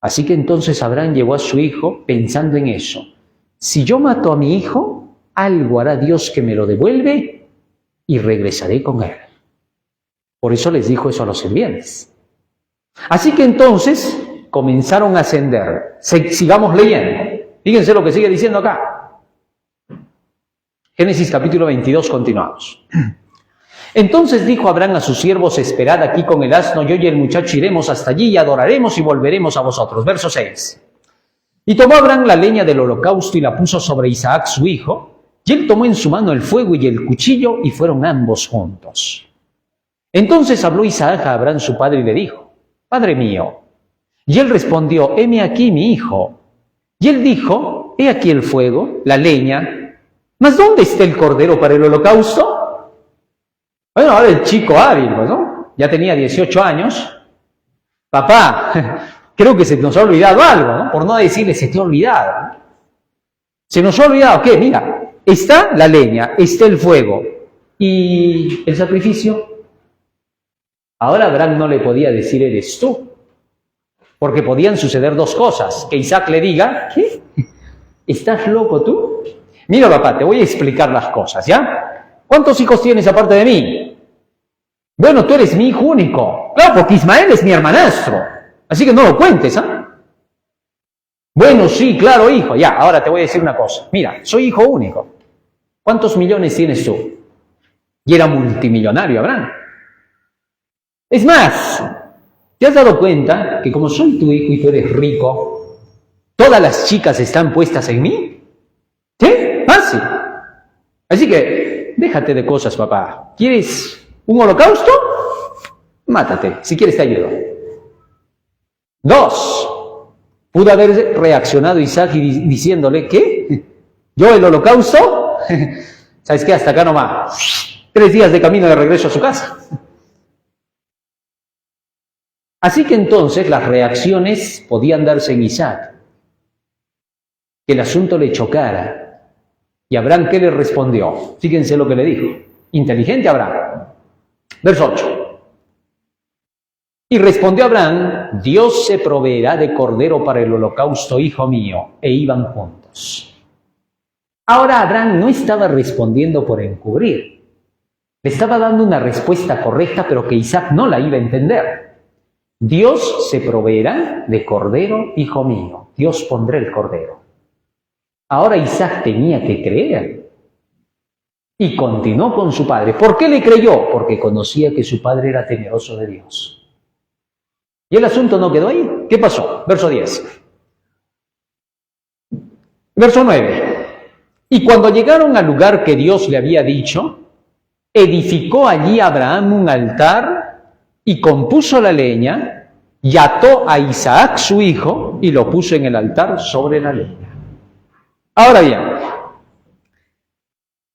Así que entonces Abraham llevó a su hijo pensando en eso: si yo mato a mi hijo, algo hará Dios que me lo devuelve y regresaré con él. Por eso les dijo eso a los sirvientes. Así que entonces comenzaron a ascender. Sigamos leyendo. Fíjense lo que sigue diciendo acá. Génesis capítulo 22, continuamos. Entonces dijo Abraham a sus siervos: esperad aquí con el asno, yo y el muchacho iremos hasta allí y adoraremos y volveremos a vosotros. Verso 6. Y tomó Abraham la leña del holocausto y la puso sobre Isaac su hijo, y él tomó en su mano el fuego y el cuchillo, y fueron ambos juntos. Entonces habló Isaac a Abraham su padre y le dijo: Padre mío. Y él respondió: heme aquí mi hijo. Y él dijo: he aquí el fuego, la leña, mas ¿dónde está el cordero para el holocausto? Bueno, ahora el chico hábil, ¿no? Ya tenía 18 años. Papá, creo que se nos ha olvidado algo, ¿no? Por no decirle se te ha olvidado, ¿no? Se nos ha olvidado, ¿qué? Mira, está la leña, está el fuego. ¿Y el sacrificio? Ahora Abraham no le podía decir eres tú, porque podían suceder dos cosas. Que Isaac le diga: ¿qué? ¿Estás loco tú? Mira, papá, te voy a explicar las cosas, ¿ya? ¿Cuántos hijos tienes aparte de mí? Bueno, tú eres mi hijo único. Claro, porque Ismael es mi hermanastro. Así que no lo cuentes, ¿ah? Bueno, sí, claro, hijo. Ya, ahora te voy a decir una cosa. Mira, soy hijo único. ¿Cuántos millones tienes tú? Y era multimillonario Abraham. Es más, ¿te has dado cuenta que como soy tu hijo y tú eres rico, todas las chicas están puestas en mí? ¿Sí? Fácil. Así que, déjate de cosas, papá. ¿Quieres un holocausto? Mátate. Si quieres te ayudo. 2. Pudo haber reaccionado Isaac diciéndole: ¿qué? ¿Yo el holocausto? ¿Sabes qué? Hasta acá nomás. 3 días de camino de regreso a su casa. Así que entonces las reacciones podían darse en Isaac. Que el asunto le chocara. ¿Y Abraham qué le respondió? Fíjense lo que le dijo. Inteligente Abraham. Verso 8. Y respondió Abraham: Dios se proveerá de cordero para el holocausto, hijo mío. E iban juntos. Ahora Abraham no estaba respondiendo por encubrir. Le estaba dando una respuesta correcta, pero que Isaac no la iba a entender. Dios se proveerá de cordero, hijo mío. Dios pondrá el cordero. Ahora Isaac tenía que creer. Y continuó con su padre. ¿Por qué le creyó? Porque conocía que su padre era temeroso de Dios. Y el asunto no quedó ahí. ¿Qué pasó? Verso 10. Verso 9. Y cuando llegaron al lugar que Dios le había dicho, edificó allí Abraham un altar y compuso la leña y ató a Isaac su hijo y lo puso en el altar sobre la leña. Ahora bien,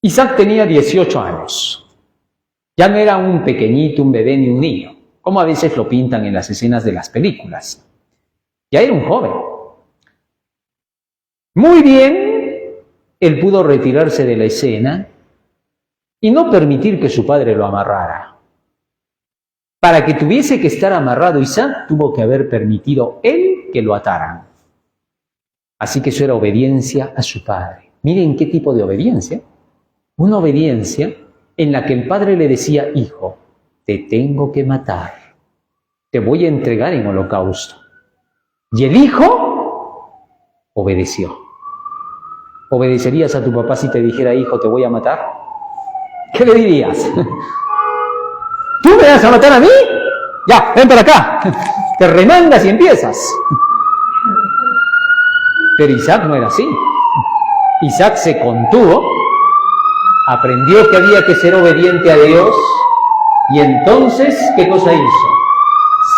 Isaac tenía 18 años. Ya no era un pequeñito, un bebé ni un niño, como a veces lo pintan en las escenas de las películas. Ya era un joven. Muy bien, él pudo retirarse de la escena y no permitir que su padre lo amarrara. Para que tuviese que estar amarrado Isaac, tuvo que haber permitido él que lo ataran. Así que eso era obediencia a su padre. Miren qué tipo de obediencia. Una obediencia en la que el padre le decía: hijo, te tengo que matar. Te voy a entregar en holocausto. Y el hijo obedeció. ¿Obedecerías a tu papá si te dijera: hijo, te voy a matar? ¿Qué le dirías? ¿Tú me vas a matar a mí? Ya, ven para acá. Te remangas y empiezas. Pero Isaac no era así. Isaac se contuvo, aprendió que había que ser obediente a Dios y entonces, ¿qué cosa hizo?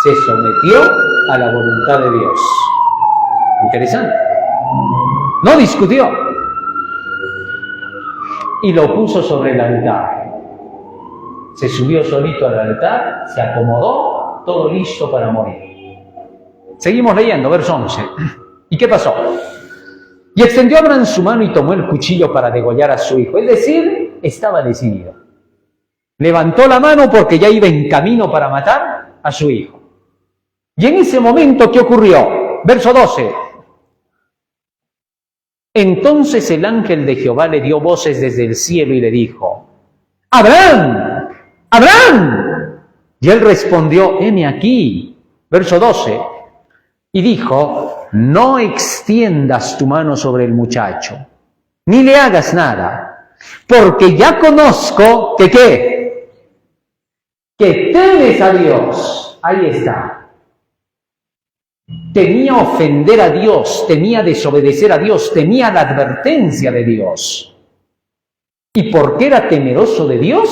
Se sometió a la voluntad de Dios. Interesante. No discutió. Y lo puso sobre el altar. Se subió solito al altar, se acomodó, todo listo para morir. Seguimos leyendo, verso 11. ¿Y qué pasó? Y extendió Abraham su mano y tomó el cuchillo para degollar a su hijo. Es decir, estaba decidido. Levantó la mano porque ya iba en camino para matar a su hijo. Y en ese momento, ¿qué ocurrió? Verso 12. Entonces el ángel de Jehová le dio voces desde el cielo y le dijo: ¡Abraham! ¡Abraham! Y él respondió: heme aquí. Verso 12. Y dijo: no extiendas tu mano sobre el muchacho, ni le hagas nada, porque ya conozco que ¿qué? Que temes a Dios. Ahí está. Temía ofender a Dios, temía desobedecer a Dios, temía la advertencia de Dios. ¿Y por qué era temeroso de Dios?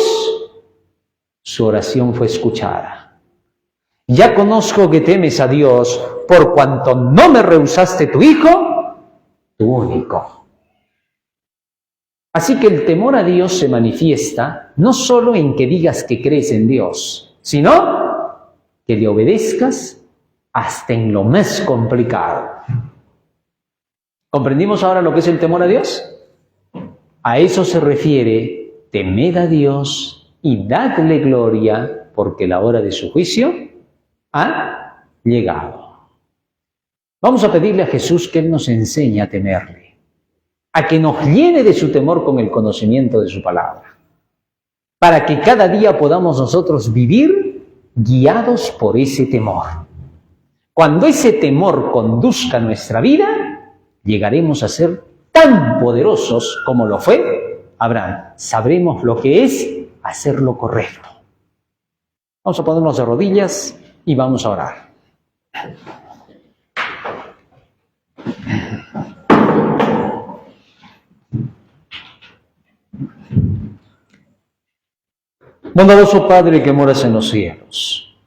Su oración fue escuchada. Ya conozco que temes a Dios, por cuanto no me rehusaste tu hijo, tu único. Así que el temor a Dios se manifiesta no solo en que digas que crees en Dios, sino que le obedezcas hasta en lo más complicado. ¿Comprendimos ahora lo que es el temor a Dios? A eso se refiere: temed a Dios y dadle gloria, porque la hora de su juicio ha llegado. Vamos a pedirle a Jesús que Él nos enseñe a temerle, a que nos llene de su temor con el conocimiento de su palabra, para que cada día podamos nosotros vivir guiados por ese temor. Cuando ese temor conduzca nuestra vida, llegaremos a ser tan poderosos como lo fue Abraham. Sabremos lo que es hacer lo correcto. Vamos a ponernos de rodillas y vamos a orar. Bondadoso Padre que moras en los cielos,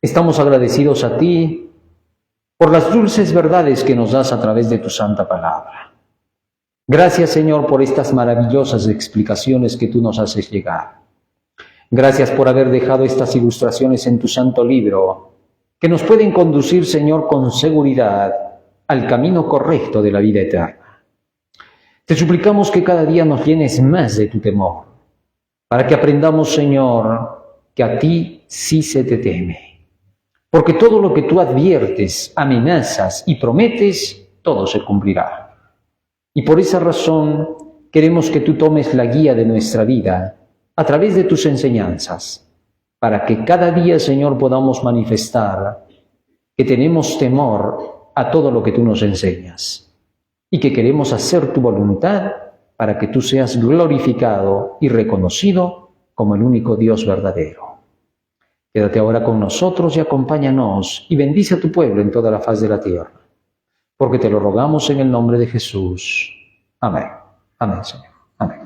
estamos agradecidos a ti por las dulces verdades que nos das a través de tu santa palabra. Gracias, Señor, por estas maravillosas explicaciones que tú nos haces llegar. Gracias por haber dejado estas ilustraciones en tu santo libro, que nos pueden conducir, Señor, con seguridad al camino correcto de la vida eterna. Te suplicamos que cada día nos llenes más de tu temor, para que aprendamos, Señor, que a ti sí se te teme. Porque todo lo que tú adviertes, amenazas y prometes, todo se cumplirá. Y por esa razón queremos que tú tomes la guía de nuestra vida a través de tus enseñanzas, para que cada día, Señor, podamos manifestar que tenemos temor a todo lo que tú nos enseñas y que queremos hacer tu voluntad para que tú seas glorificado y reconocido como el único Dios verdadero. Quédate ahora con nosotros y acompáñanos y bendice a tu pueblo en toda la faz de la tierra, porque te lo rogamos en el nombre de Jesús. Amén. Amén, Señor. Amén.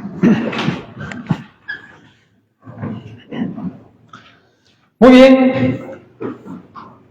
Muy bien.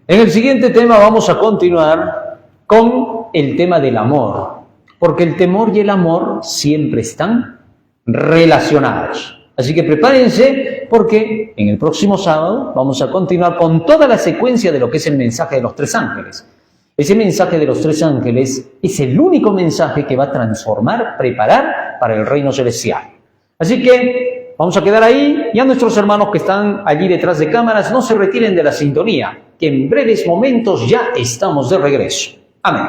En el siguiente tema vamos a continuar con el tema del amor, porque el temor y el amor siempre están relacionados. Así que prepárense, porque en el próximo sábado vamos a continuar con toda la secuencia de lo que es el mensaje de los tres ángeles. Ese mensaje de los tres ángeles es el único mensaje que va a transformar, preparar para el reino celestial. Así que vamos a quedar ahí, y a nuestros hermanos que están allí detrás de cámaras, no se retiren de la sintonía, que en breves momentos ya estamos de regreso. Amén.